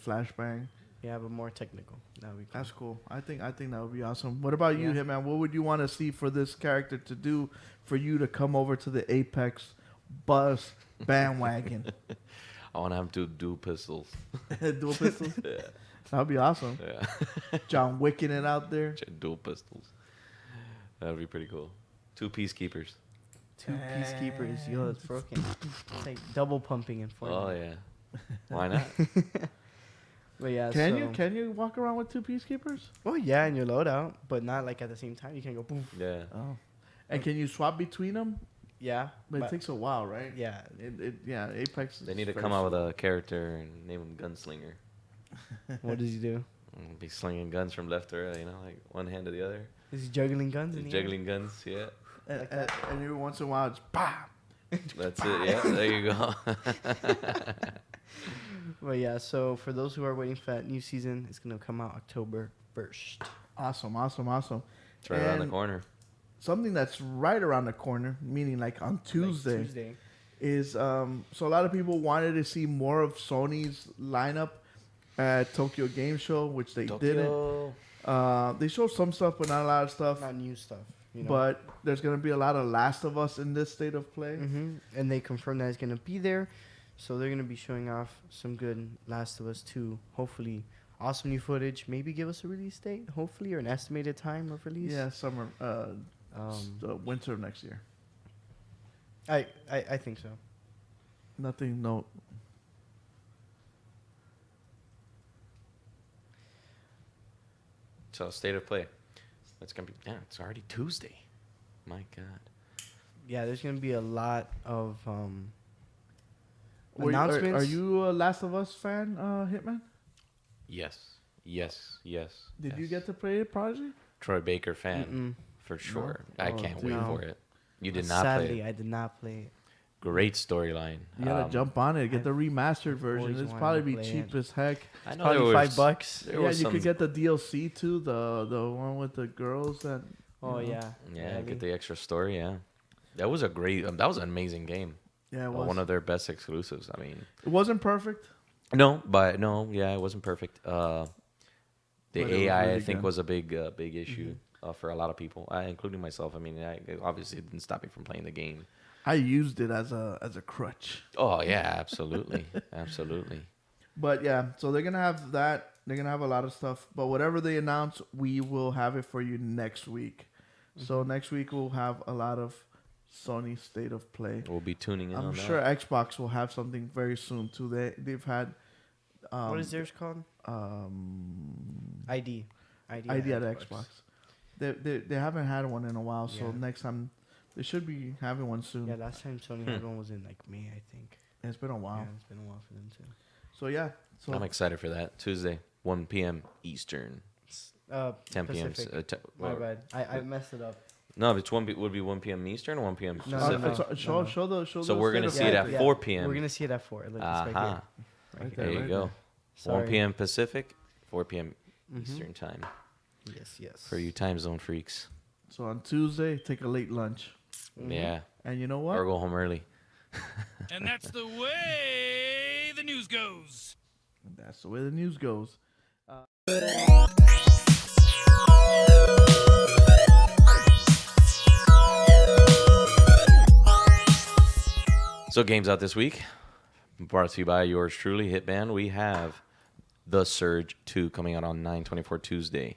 flashbang. Yeah, but more technical. That would be cool. That's cool. I think that would be awesome. What about you, Yeah. Hitman? What would you want to see for this character to do for you to come over to the Apex bus bandwagon? I want to have dual pistols. Dual pistols? Yeah. That'd be awesome. Yeah. John Wicking it out there. Dual pistols. That would be pretty cool. 2 peacekeepers. Two peacekeepers. Yo, it's broken. It's like double pumping in Fortnite. Oh yeah. Why not? But yeah, Can you walk around with 2 peacekeepers? Oh yeah, in your loadout, but not like at the same time. You can't go boom. Yeah. Oh. And can you swap between them? Yeah, But it takes a while, right? yeah. Apex. They need to very come out with slow. a character and name him Gunslinger. What does he do? And be slinging guns from left to right, like one hand to the other. Is he juggling guns? In the air? Juggling guns, yeah. And every once in a while, it's bam. That's it. Yeah, there you go. But yeah, so for those who are waiting for that new season, it's gonna come out October 1st. Awesome. It's right around the And corner. Something that's right around the corner, meaning like on Tuesday, is so a lot of people wanted to see more of Sony's lineup at Tokyo Game Show, which they didn't. They showed some stuff, but not a lot of stuff. Not new stuff. You know? But there's gonna be a lot of Last of Us in this state of play. And they confirmed that it's gonna be there, so they're gonna be showing off some good Last of Us 2. Hopefully, awesome new footage. Maybe give us a release date, hopefully, or an estimated time of release. Yeah, summer, winter of next year. I think so. Nothing. No. So state of play. That's gonna be. Yeah, it's already Tuesday. My God. Yeah, there's gonna be a lot of Are announcements. you a Last of Us fan, Hitman? Yes. Did you get to play it, Prodigy? Troy Baker fan for sure. I Oh, can't dude. wait No. for it. You did not Sadly, play it. I did not play it. Great storyline. You gotta jump on it. Get the remastered version. always It's wanted probably to be play cheap it. as heck. I know Probably there $5. There Yeah, was you some, could get the DLC too. The one with the girls that. Oh you know. yeah. Yeah, get the extra story. Yeah, that was a great. That was an amazing game. Yeah, it was. One of their best exclusives. I mean, It wasn't perfect. it wasn't perfect. The But it was AI, really I think, good. was a big issue for a lot of people, including myself. I mean, it obviously didn't stop me from playing the game. I used it as a crutch. Oh yeah, absolutely, absolutely. But yeah, so they're gonna have that. They're gonna have a lot of stuff. But whatever they announce, we will have it for you next week. So next week we'll have a lot of Sony State of Play. We'll be tuning in. I'm on sure that. Xbox will have something very soon too. They've had What is theirs called? ID. ID at Xbox. They haven't had one in a while, so Yeah. next time they should be having one soon. Yeah, last time Sony had one was in like May, I think. It's been a while. Yeah, it's been a while for them too. So yeah, so I'm excited for that. Tuesday, 1 p.m. Eastern, 10 p.m. Pacific. My bad. I messed it up. No, it's would be 1 p.m. Eastern or 1 p.m. No, Pacific. show the. So we're gonna see it at 4 p.m. We're gonna see it at 4. Look, it's right Aha. here. Right There here. you right go. there. 1 Sorry. p.m. Pacific, 4 p.m. Mhm. Eastern time Yes. for you time zone freaks. So on Tuesday, take a late lunch, Yeah, and you know what? or go home early. And that's the way the news goes. That's the way the news goes. So games out this week, brought to you by yours truly, Hitman. We have The Surge 2 coming out on 9/24 Tuesday.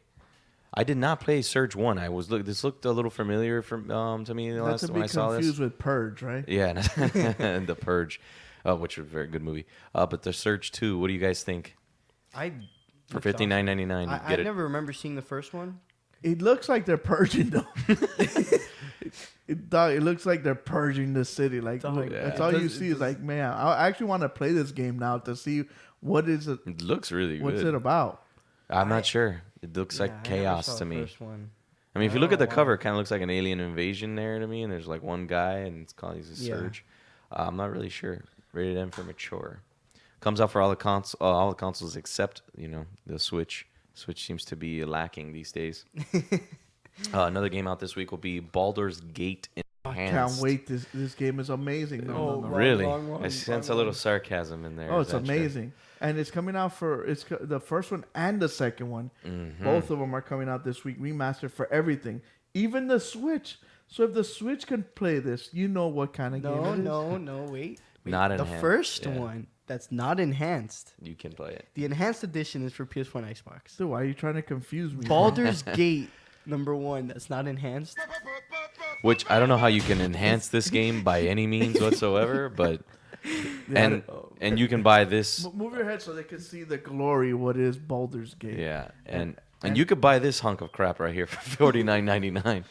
I did not play Surge 1. This looked a little familiar to me the Not last to time be I saw this. confused with Purge, right? Yeah, and The Purge, which was a very good movie. But The Surge 2, what do you guys think? I For $59.99, I get it. never remember seeing the first one. It looks like they're purging though. It looks like they're purging the city. Like, all- look, yeah. that's It all you does- see it is like, man, I actually want to play this game now to see what is it. It looks really What's good. it about? I'm not sure. It looks Yeah, like I never chaos saw to the me. first one. I mean, if you I look don't at the know cover, why. it kind of looks like an alien invasion there to me, and there's like one guy, and it's called he's a Yeah. Surge. I'm not really sure. Rated M for mature. Comes out for all the consoles except the Switch. Switch seems to be lacking these days. Another game out this week will be Baldur's Gate I Enhanced. can't wait. This game is amazing. No. Really? wrong, I sense a little sarcasm in there. Oh, Is it's that true? amazing. And it's coming out the first one and the second one. Mm-hmm. Both of them are coming out this week, remastered for everything, even the Switch. So if the Switch can play this, you know what kind of game it is. No, wait. Not The enhanced, first yeah. one that's not enhanced. You can play it. The enhanced edition is for PS4 and Xbox. Dude, why are you trying to confuse me? Baldur's Gate #1 that's not enhanced. Which I don't know how you can enhance this game by any means whatsoever, but and you can buy this. Move your head so they can see the glory what is Baldur's Gate. Yeah, and you could buy this hunk of crap right here for $49.99.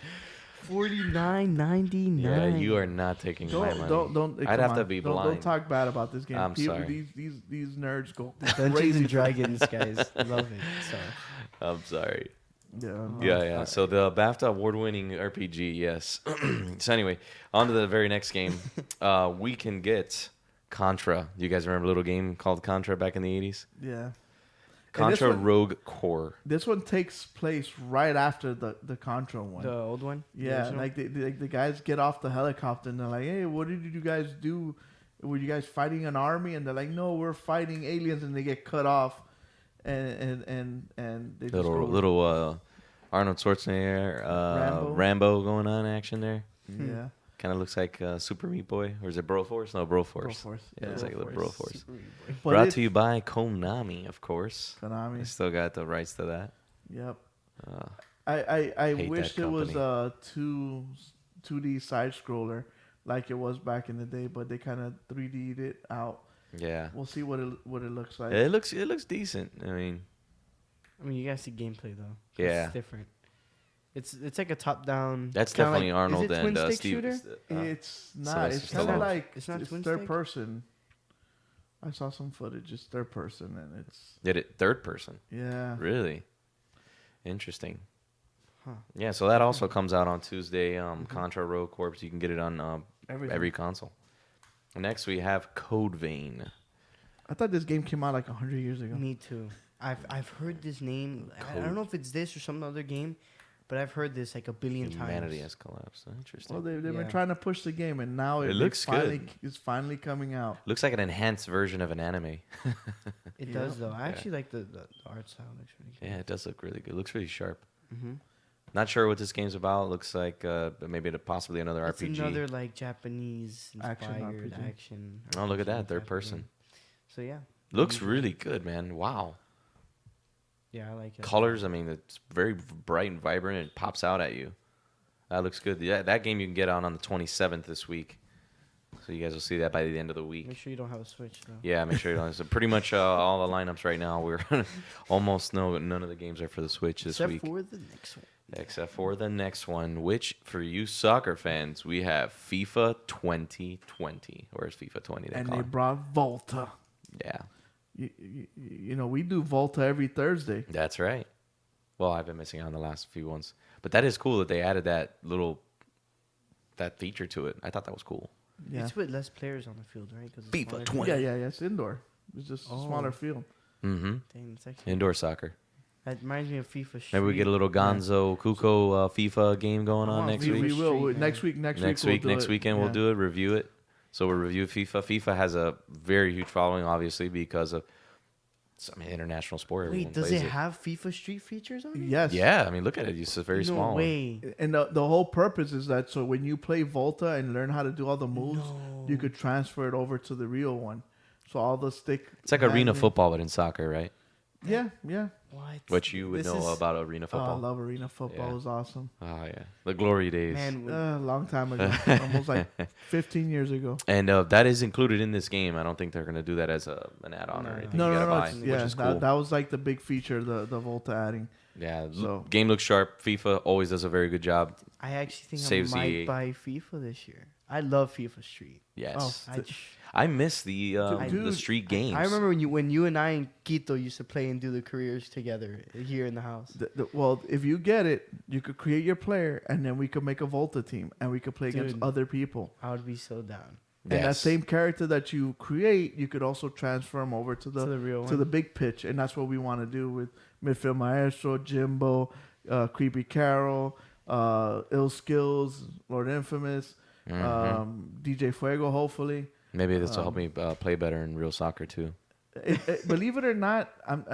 $49.99. Yeah, you are not taking my money. Don't. I'd come have on. to be blind. Don't talk bad about this game. I'm sorry. These nerds go Dungeons crazy. and Dragons, guys. Love it. So I'm sorry. Yeah. Yeah. So the BAFTA award-winning RPG, yes. So anyway, on to the very next game. We can get Contra. You guys remember a little game called Contra back in the 80s? Yeah. Contra one- Rogue Core. This one takes place right after the Contra one. the old one. The Yeah, original? like the guys get off the helicopter and they're like, "Hey, what did you guys do? Were you guys fighting an army?" And they're like, "No, we're fighting aliens." And they get cut off, and they just go, Little Arnold Schwarzenegger, Rambo going on action there. yeah, Kind of looks like Super Meat Boy, or is it Broforce? No, Broforce. Broforce. Yeah, it's like a little Broforce. But Brought to you by Konami, of course. I Konami. still got the rights to that. Yep. Uh, I hate wished that it was company. a 2D side scroller like it was back in the day, but they kind of 3D'd it out. yeah, We'll see what it looks like. it looks decent. I mean, you guys see gameplay though. Yeah. It's different. It's like a top-down. that's kinda definitely like, Arnold is it and twin-stick Steve. shooter? It's not. Sylvester It's kind Stallone. of like It's not twin third stick? person. I saw some footage. It's third person, and it's Did it third person? yeah. Really interesting. Huh. Yeah, so that also comes out on Tuesday. Contra Rogue Corps. You can get it on Everything. every console. Next, we have Code Vein. I thought this game came out like 100 years ago. Me too. I've heard this name. I don't know if it's this or some other game, but I've heard this like a billion Humanity times. has collapsed. Interesting. Well, they've Yeah. been trying to push the game, and now It it looks finally, good. It's finally coming out. Looks like an enhanced version of an anime. It Yeah. does though. I actually like the art style. Looks really good. Yeah, it does look really good. Looks really sharp. Mm-hmm. Not sure what this game's about. Looks like maybe possibly another It's RPG. another like Japanese Action inspired RPG. action. Oh, look at RPG that, type third of person. game. So yeah. Looks really good, man. Wow. Yeah, I like it. Colors, I mean, it's very bright and vibrant. And it pops out at you. That looks good. Yeah, that game you can get on the 27th this week. So you guys will see that by the end of the week. Make sure you don't have a Switch though. Yeah, make sure you don't. So pretty much all the lineups right now, we're almost none of the games are for the Switch this Except week. for the next one. Except for the next one, which for you soccer fans, we have FIFA 2020. Where's FIFA 20? And they brought Volta. Yeah, You know, we do Volta every Thursday. that's right. Well, I've been missing out on the last few ones, but that is cool that they added that feature to it. I thought that was cool. Yeah. It's with less players on the field, right? 'Cause it's FIFA smaller. 20. Yeah. It's indoor. It's just a smaller field. Mm-hmm. Dang, it's actually, Indoor soccer. that reminds me of FIFA Street. Maybe we get a little Gonzo Kuko FIFA game going on next we week. will. Street, Next week. Next weekend we'll do it. Review it. So we'll review FIFA. FIFA has a very huge following, obviously, because of international sport. Wait, Everyone does plays it have FIFA Street features on it? Yes. Yeah, I mean, look at it. It's a very No small one. way. And the whole purpose is that so when you play Volta and learn how to do all the moves, you could transfer it over to the real one. So all the stick. It's like arena handling- football, but in soccer, right? Yeah. What? What you would This know is- about arena Oh, I football. love arena football. Yeah. It was awesome. Oh, yeah. The glory days. Man, Long time ago. Almost like 15 years ago. And that is included in this game. I don't think they're going to do that as an add-on or No. anything. No. You gotta buy, It's- which Yeah, is cool. that was like the big feature, the Volta adding. Yeah, So- game looks sharp. FIFA always does a very good job. I actually think Saves I might EA. buy FIFA this year. I love FIFA Street. Yes. Oh, I, I miss the street games. I remember when you and I and Quito used to play and do the careers together here in the house. Well, if you get it, you could create your player, and then we could make a Volta team, and we could play against other people. I would be so down. And that same character that you create, you could also transfer him over to the real to the big pitch, and that's what we want to do with Midfield Maestro, Jimbo, Creepy Carol, Ill Skills, Lord Infamous, DJ Fuego, hopefully. Maybe this will help me play better in real soccer too. Believe it or not, I'm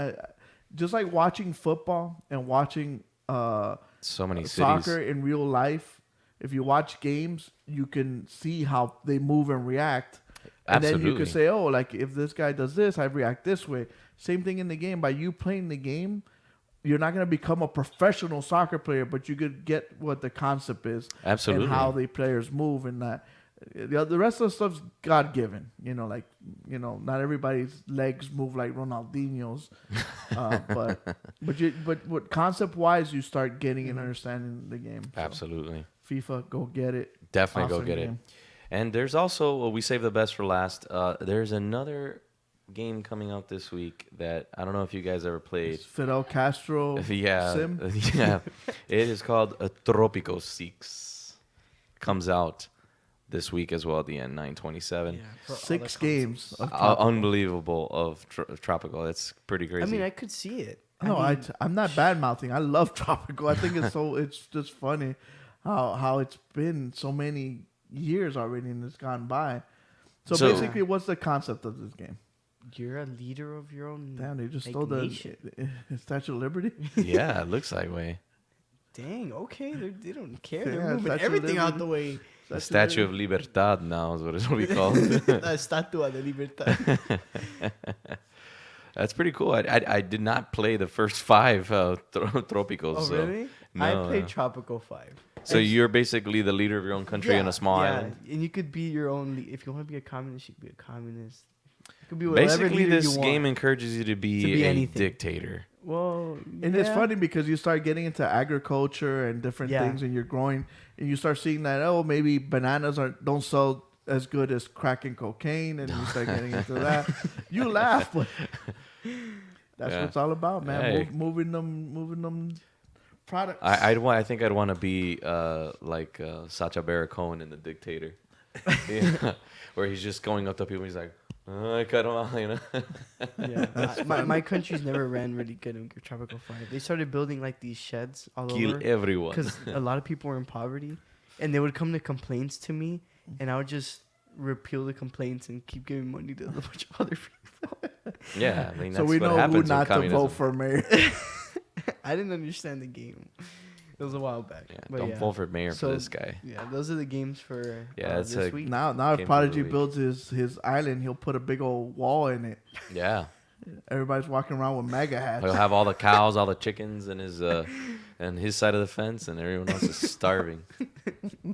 just like watching football and watching so many soccer cities. in real life. If you watch games, you can see how they move and react. And Absolutely. then you can say, oh, like if this guy does this, I react this way. Same thing in the game. By you playing the game, you're not going to become a professional soccer player, but you could get what the concept is. Absolutely. And how the players move and that. The rest of the stuff's God-given. Not everybody's legs move like Ronaldinho's. But concept-wise, you start getting and understanding the game. So. Absolutely. FIFA, go get it. Definitely Awesome go get game. it. And there's also, we saved the best for last. There's another game coming out this week that I don't know if you guys ever played. It's Fidel Castro Yeah. sim. Yeah. It is called Tropico 6. Comes out this week as well at the end, 9/27. Yeah, 6 games. Of Unbelievable of Tropical. It's pretty crazy. I mean, I could see it. No, I'm not bad mouthing. I love Tropical. I think it's just funny how it's been so many years already and it's gone by. So basically, what's the concept of this game? You're a leader of your own. Damn, they just stole the Statue of Liberty. Yeah, it looks that way. Dang, okay, they don't care. Yeah, They're moving Statue of everything out Liberty. the way. The Statue of Libertad now is what it's going to be called. La Estatua de Libertad. That's pretty cool. I did not play the first 5 Tropicals. Oh, really? No, I played Tropical 5. So you're basically the leader of your own country in a small island. And you could be your own. If you want to be a communist, you could be a communist. You could be whatever Basically, leader this you game want. encourages you to be a anything. dictator. Well, And it's funny because you start getting into agriculture and different Yeah. things, and you're growing, and you start seeing that maybe bananas don't sell as good as crack and cocaine, and you start getting into that. You laugh, but that's what it's all about, man. Hey. Moving them products. I think I'd want to be like Sacha Baron Cohen in The Dictator, yeah, where he's just going up to people. He's like, I cut him out, Yeah, my country's never ran really good in Tropical 5. They started building like these sheds all Kill over everyone. because a lot of people were in poverty, and they would come to complaints to me, and I would just repeal the complaints and keep giving money to a bunch of other people. Yeah, I mean, that's so we what know who happens not with to vote communism. for mayor. I didn't understand the game. It was a while back. Yeah, But don't vote for mayor So, for this guy. Yeah, those are the games for Yeah, it's this a- week. Now Game if of Prodigy the week. builds his island, he'll put a big old wall in it. Yeah, Everybody's walking around with mega hats. he'll have all the cows, all the chickens, and his side of the fence, and everyone else is starving.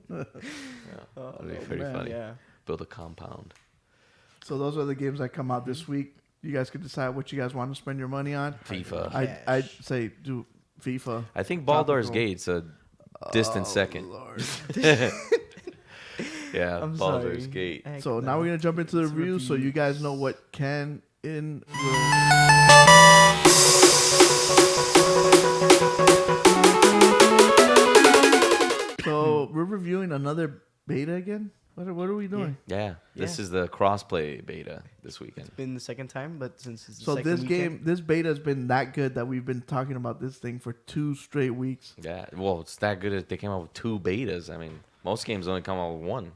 That'd be pretty funny. Yeah. Build a compound. So those are the games that come out this week. You guys can decide what you guys want to spend your money on. FIFA. I'd say do FIFA. I think Baldur's Tropical. Gate's a distant second. Lord. Yeah, I'm Baldur's sorry. Gate. Heck So no. now we're gonna jump into the It's review, so you guys know what can in will. So we're reviewing another beta again. What are we doing? Yeah, this Yeah. is the crossplay beta this weekend. Been the second time, but since it's the So second this weekend, game, this beta has been that good that we've been talking about this thing for 2 straight weeks. Yeah, well, it's that good that they came out with 2 betas. I mean, most games only come out with 1.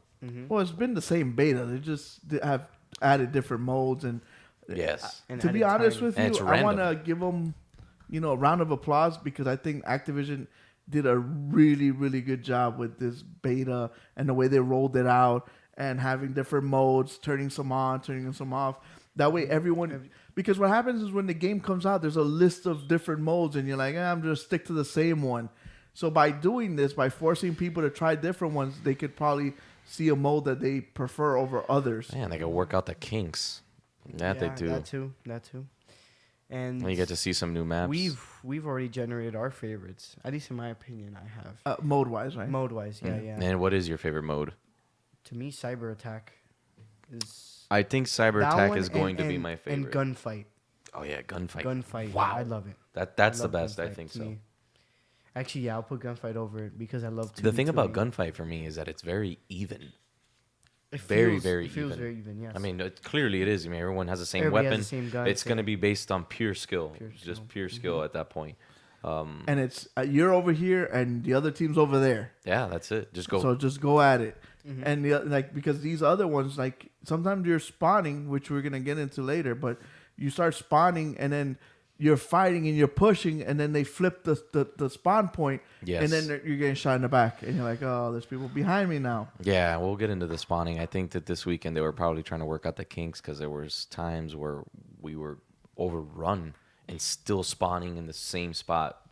Well, it's been the same beta. They just have added different modes and. Yes. And To be added honest time. with And you, it's I want to random. give them, a round of applause because I think Activision did a really, really good job with this beta and the way they rolled it out and having different modes, turning some on, turning some off. That way everyone, because what happens is when the game comes out, there's a list of different modes and you're like, I'm just stick to the same one. So by doing this, by forcing people to try different ones, they could probably see a mode that they prefer over others. Man, they can work out the kinks. That they do. That too. And And you get to see some new maps. we've already generated our favorites. At least in my opinion, I have. Mode wise, right? Mode wise, yeah. And what is your favorite mode? To me, cyber attack is I think cyber attack is going to be my favorite. And gunfight. Oh yeah, gunfight. Gunfight. Wow, I love it. That's the best. I think so. Me. Actually, yeah, I'll put gunfight over it because I love. The thing about gunfight for me is that it's very even. It feels very even. Yes. I mean, clearly it is. I mean, everyone has the same Everybody weapon. has the same gun, it's going to be based on pure skill, just pure skill at that point. And it's you're over here and the other team's over there. Yeah, that's it. Just go. So just go at it. And because these other ones, like sometimes you're spawning, which we're gonna get into later, but you start spawning and then you're fighting and you're pushing, and then they flip the spawn point, and then you're getting shot in the back, and you're like, oh, there's people behind me now. Yeah, we'll get into the spawning. I think that this weekend they were probably trying to work out the kinks because there was times where we were overrun and still spawning in the same spot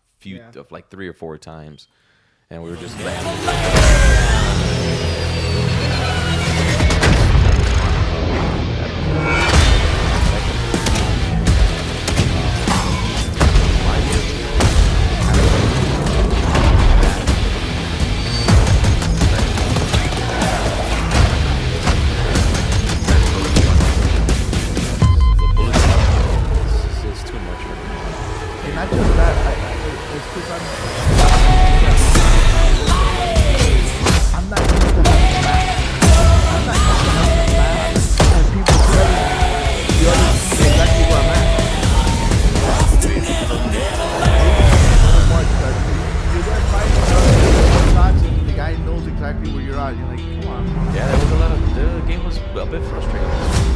of like 3 or 4 times, and we were just Not just that, it's because I'm not used to having math. I'm not used to having math and people telling the other team exactly where I'm at. So much that you're there fighting shots and the guy knows exactly where you're at. You're like, come on. Yeah, there was a lot of the game was a bit frustrating.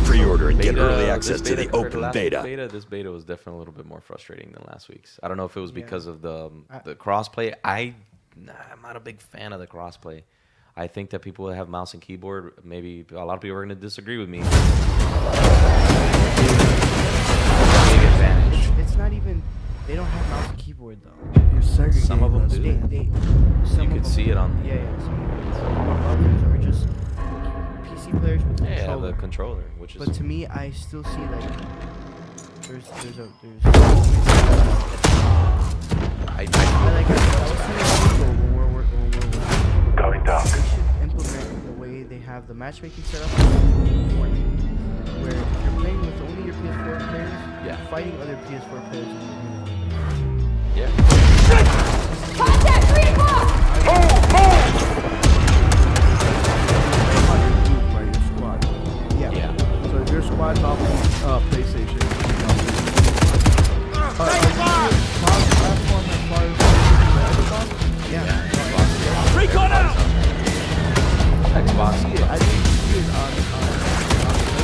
Pre-order and get early access to the open beta. This beta was definitely a little bit more frustrating than last week's. I don't know if it was because of the crossplay. I'm not a big fan of the crossplay. I think that people that have mouse and keyboard, maybe a lot of people are going to disagree with me. Big advantage. It's not even. They don't have mouse and keyboard though. Some of them do. You can see it on. Some others are just PC players with the controller, which is. But to me, I still see like there's. I was telling people when we're working. Going down. They should implement the way they have the matchmaking set up in Fortnite, where you're playing with only your PS4 players, fighting other PS4 players. Contact 3 o'clock! So if your squad's off PlayStation, Recon out! Xbox. I didn't see it on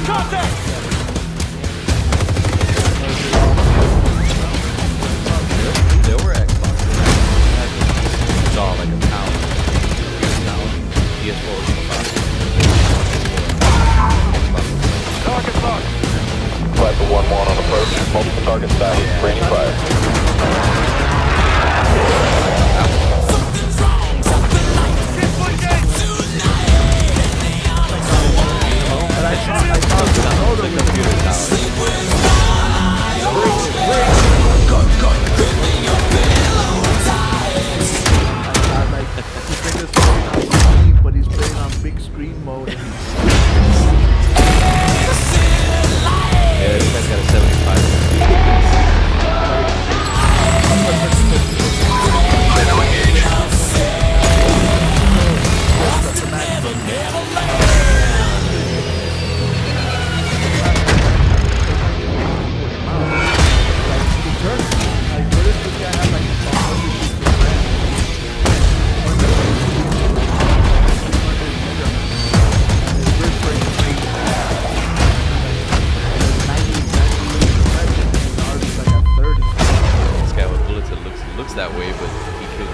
Contact! There were Xbox. It's all like a town. PS4 was Target locked. Rifle 1-1 on approach. Multiple target status. Raining fire. but he's playing on big screen mode. Yeah, this guy's got a 75. That way, but he could.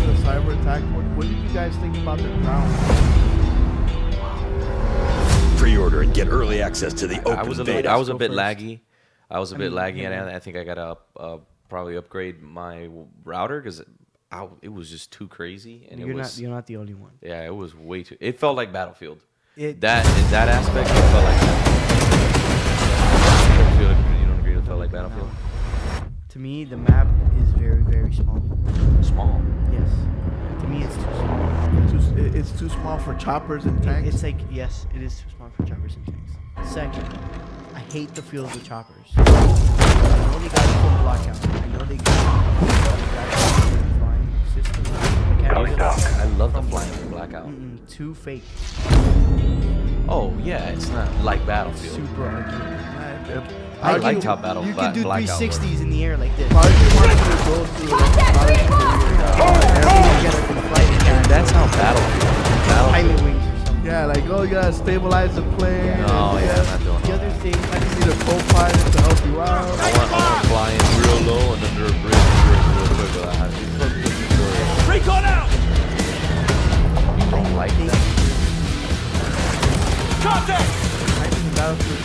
The cyber attack. What did you guys think about the ground? Pre-order and get early access to the open beta. I was a bit laggy. And I think I gotta probably upgrade my router because it was just too crazy, and you're not the only one. Yeah, it was way too. It felt like Battlefield. In that aspect, it felt like Battlefield. You don't agree? It felt like Battlefield. No. To me, the map is very, very small. Small. Yes. To me, it's too small. It's too small for choppers and tanks. It's like, yes, it is too small for choppers and tanks. Second, I hate the feel of the choppers. I know they got a full blackout. I know they got a flying system. I love the flying blackout. Too fake. Oh yeah, it's not like Battlefield. Super ugly. I liked how Battlefield. You can do 360s in the air like this. That's how Battlefield. Pilot wings or something. Yeah, like, oh, you gotta stabilize the plane. No, yeah, I'm not doing the other thing. I just need a co-pilot to help you out. I want flying real low and under a bridge real quick. But I have to Recon out! You don't like that? Contact! I think Battlefield.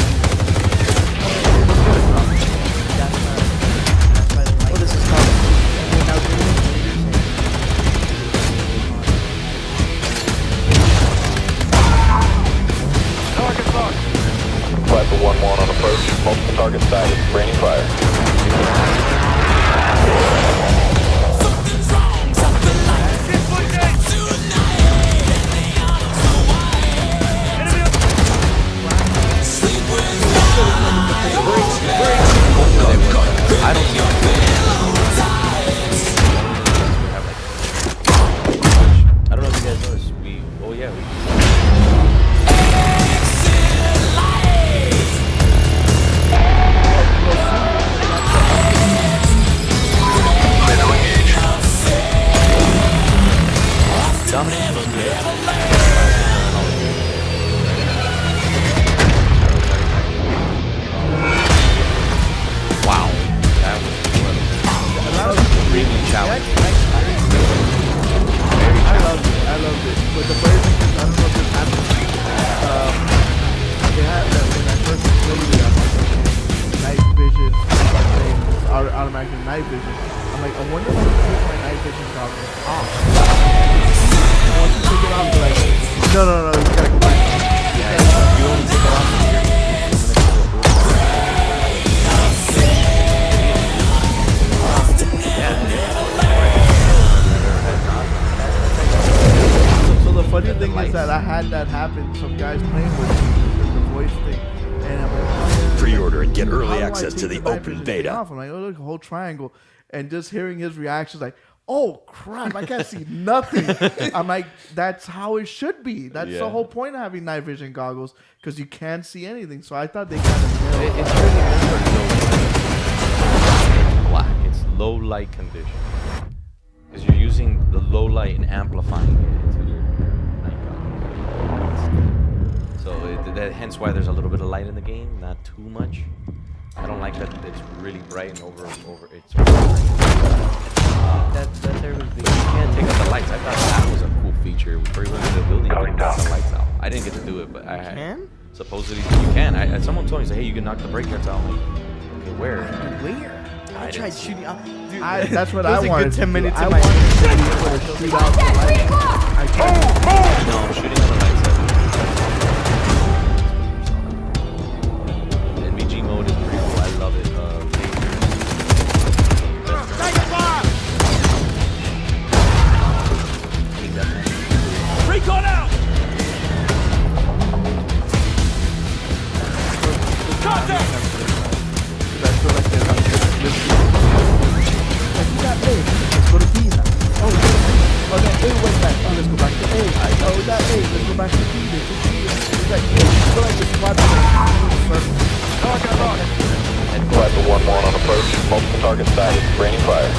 What is this called? Target locked. Viper 1-1 on approach. Multiple target sighted. Raining fire. Something's wrong, something like inflicted tonight. Sleep with I don't see I don't know if you guys noticed. Wow, that was really challenging. I loved it. But the first, I don't know if this happened. They had that when I first played it, night vision, automatically night vision. I'm like, I wonder if I can take my night vision goggles off. And once you take it off, you're like, no, you gotta go back. Yeah, you only take it off when you're So the funny thing is that I had that happen. Some guys playing with me, the voice thing, and I'm like, pre-order and get early access to the open beta. I'm like, oh, look, a whole triangle, and just hearing his reactions, like, oh crap, I can't see nothing. I'm like, that's how it should be. That's the whole point of having night vision goggles, because you can't see anything. So I thought they kind of nailed it. It's really it's black. It's low light condition. Because you're using the low light and amplifying it into your night goggles. So hence why there's a little bit of light in the game, not too much. I don't like that it's really bright and over it's That's everybody's big. But you can't take out the lights. I thought that was a cool feature. Before you went into the building, you can knock the lights out. I didn't get to do it, but I had. Can? Supposedly you can. Someone told me, hey, you can knock the brake lights out. I'm like, okay, where? I tried shooting out. Dude, That's what I wanted. 10 minutes I in my wanted to be able to shoot out the lights. I tried. No, shooting on the lights. NVG mode is pretty cool. I love it. Recon out! Contact! I feel like they're like, you got A, let's go to B now. Oh, that A went back. Oh, let's go back to A. Oh, that A, let's go back to B. It's like, you feel like the squad is Target locked. Viper 1-1 on approach. Multiple target sighted. Raining fire.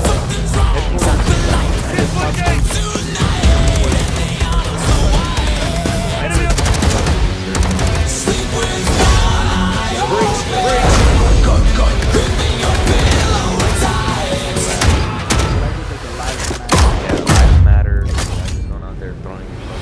Something's wrong, something like inflicted tonight. Sleep with fire. Give me your pillow tight. Yeah, lives matter. Just going out there throwing yourself.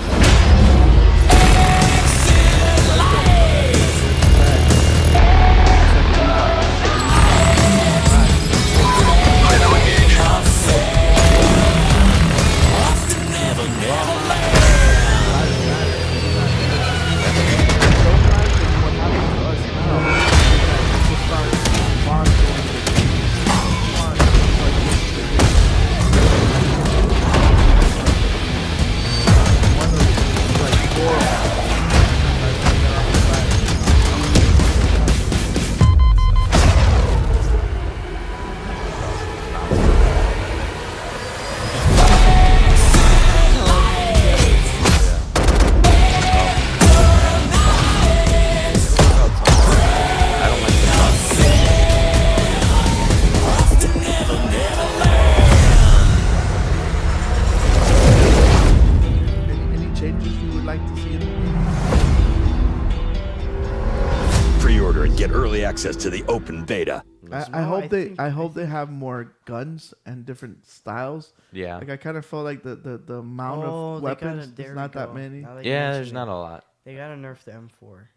Get early access to the open beta. I hope they have more guns and different styles. Yeah. Like I kind of felt like the amount of weapons is not that many. Yeah, there's not a lot. They gotta nerf the M4.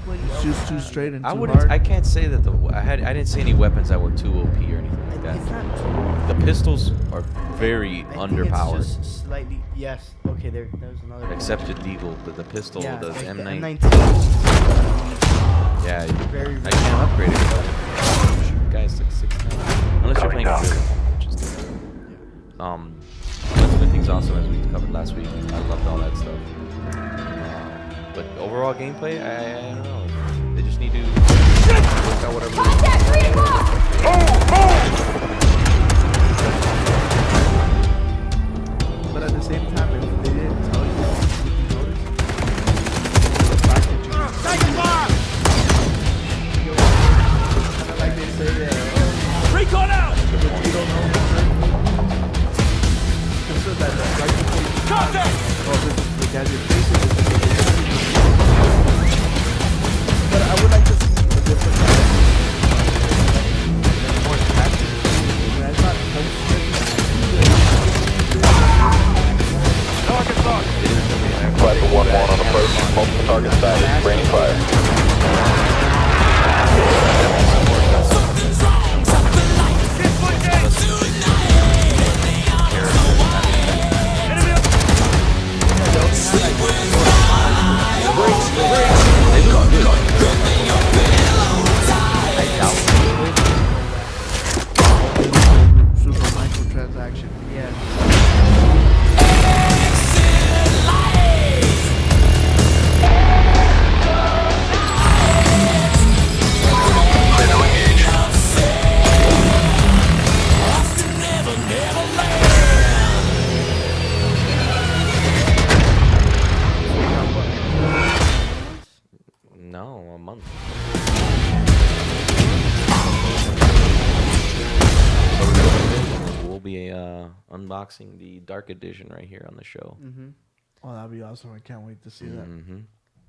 It's just too straight and too wouldn't. hard. I can't say that I didn't see any weapons that were too OP or anything like that. It's not The pistols are very underpowered. It's just slightly. Yes. Okay. There's another. Except the Deagle, the pistol, yeah, the like M19. The M19. Yeah, very, I can't upgrade it. Guys, like 6 unless you're playing good, which is different. That's the things also as we covered last week. I loved all that stuff. But overall gameplay, I don't know. They just need to work out whatever. But at the same time, if they didn't tell you, would you notice? Like they say, Recon out! but you don't know for certain. Consider that right before you Contact! oh, this is the guy you're facing. But I would like to see a different more tactics. I thought Target locked. Flight for 1-1 on approach. Multiple target status. Raining fire. super microtransaction. Yeah. No, a month. We'll be unboxing the Dark Edition right here on the show. Oh, that'd be awesome. I can't wait to see that.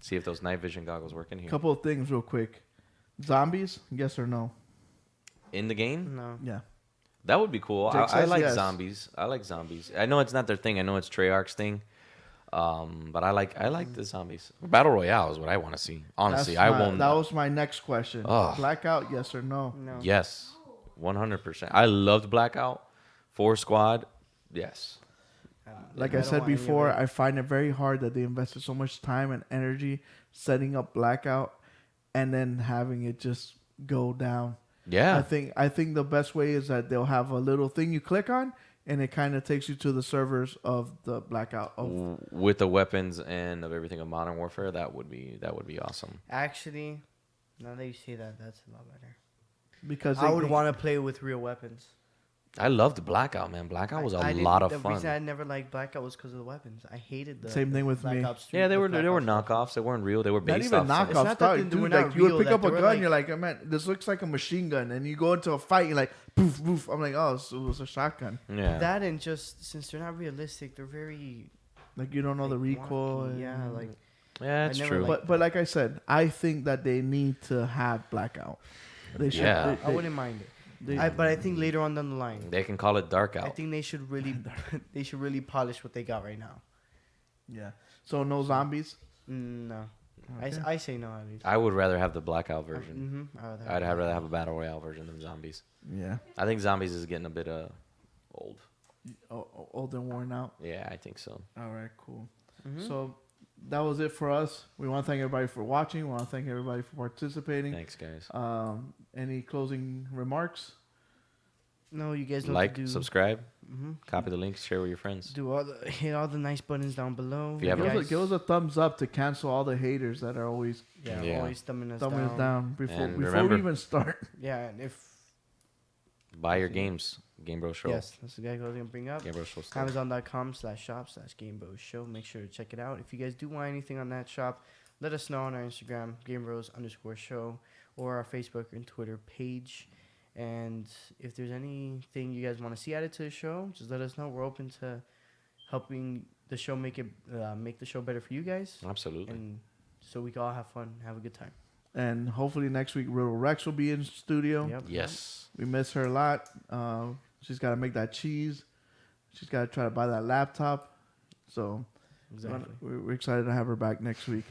See if those night vision goggles work in here. Couple of things real quick. Zombies, yes or no? In the game? No. Yeah. That would be cool. Jake I says like yes. zombies. I like zombies. I know it's not their thing. I know it's Treyarch's thing. But I like the zombies. Battle Royale is what I want to see. Honestly, That was my next question. Ugh. Blackout, yes or no? No. Yes, 100%. I loved Blackout. 4 Squad, yes. Like I I don't said want any of before, it. I find it very hard that they invested so much time and energy setting up Blackout and then having it just go down. Yeah. I think the best way is that they'll have a little thing you click on and it kind of takes you to the servers of the Blackout. With the weapons and of everything of Modern Warfare, that would be awesome. Actually, now that you say that, that's a lot better. Because I would want to play with real weapons. I loved Blackout, man. Blackout was a lot of The fun. reason I never liked Blackout was because of the weapons. I hated the Same thing with Black me. Ops 3, Yeah, they the were Black Ops knockoffs. They weren't real. They were not based even off. It's not knockoffs. that they Dude, were like not you would real, pick that up a they were gun, like- you're like, oh, man, this looks like a machine gun, and you go into a fight, you're like, poof, poof. I'm like, oh, so it was a shotgun. Yeah. That and just since they're not realistic, they're very Like you don't know the like, recoil. wonky. and- Yeah, like Yeah, that's I never true. liked But like I said, I think that they need to have Blackout. They should. Yeah. I wouldn't mind it. they- But I think later on down the line, They can call it Dark I Out. think they should really polish what they got right now. Yeah. So no zombies. No, Okay. I say no at least. I would rather have the Blackout version. I'd have rather have a Battle Royale version than zombies. Yeah. I think zombies is getting a bit old. Old and worn out. Yeah, I think so. All right. Cool. So that was it for us. We want to thank everybody for watching. We want to thank everybody for participating. Thanks, guys. Any closing remarks? No, you guys know what Like, to do. subscribe, copy the links, share with your friends. Hit all the nice buttons down below. If you haven't- Give us a thumbs up to cancel all the haters that are always Yeah. always thumbing us thumbing down. us down And before remember- we even start. Yeah, and if Buy your games. GameBros Show. yes, that's the guy I was gonna bring up. GameBros Show store. Amazon.com/shop/GameBros Show. Make sure to check it out. If you guys do want anything on that shop, let us know on our Instagram, GameBros_show, or our Facebook and Twitter page. And if there's anything you guys want to see added to the show, just let us know. We're open to helping the show make the show better for you guys. Absolutely. And so we can all have fun, have a good time. And hopefully next week, Riddle Rex will be in studio. Yep. Yes. We miss her a lot. She's got to make that cheese. She's got to try to buy that laptop. So Exactly. we're excited to have her back next week.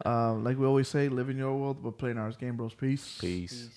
Like we always say, live in your world, but play in ours. GameBros. Peace. Peace.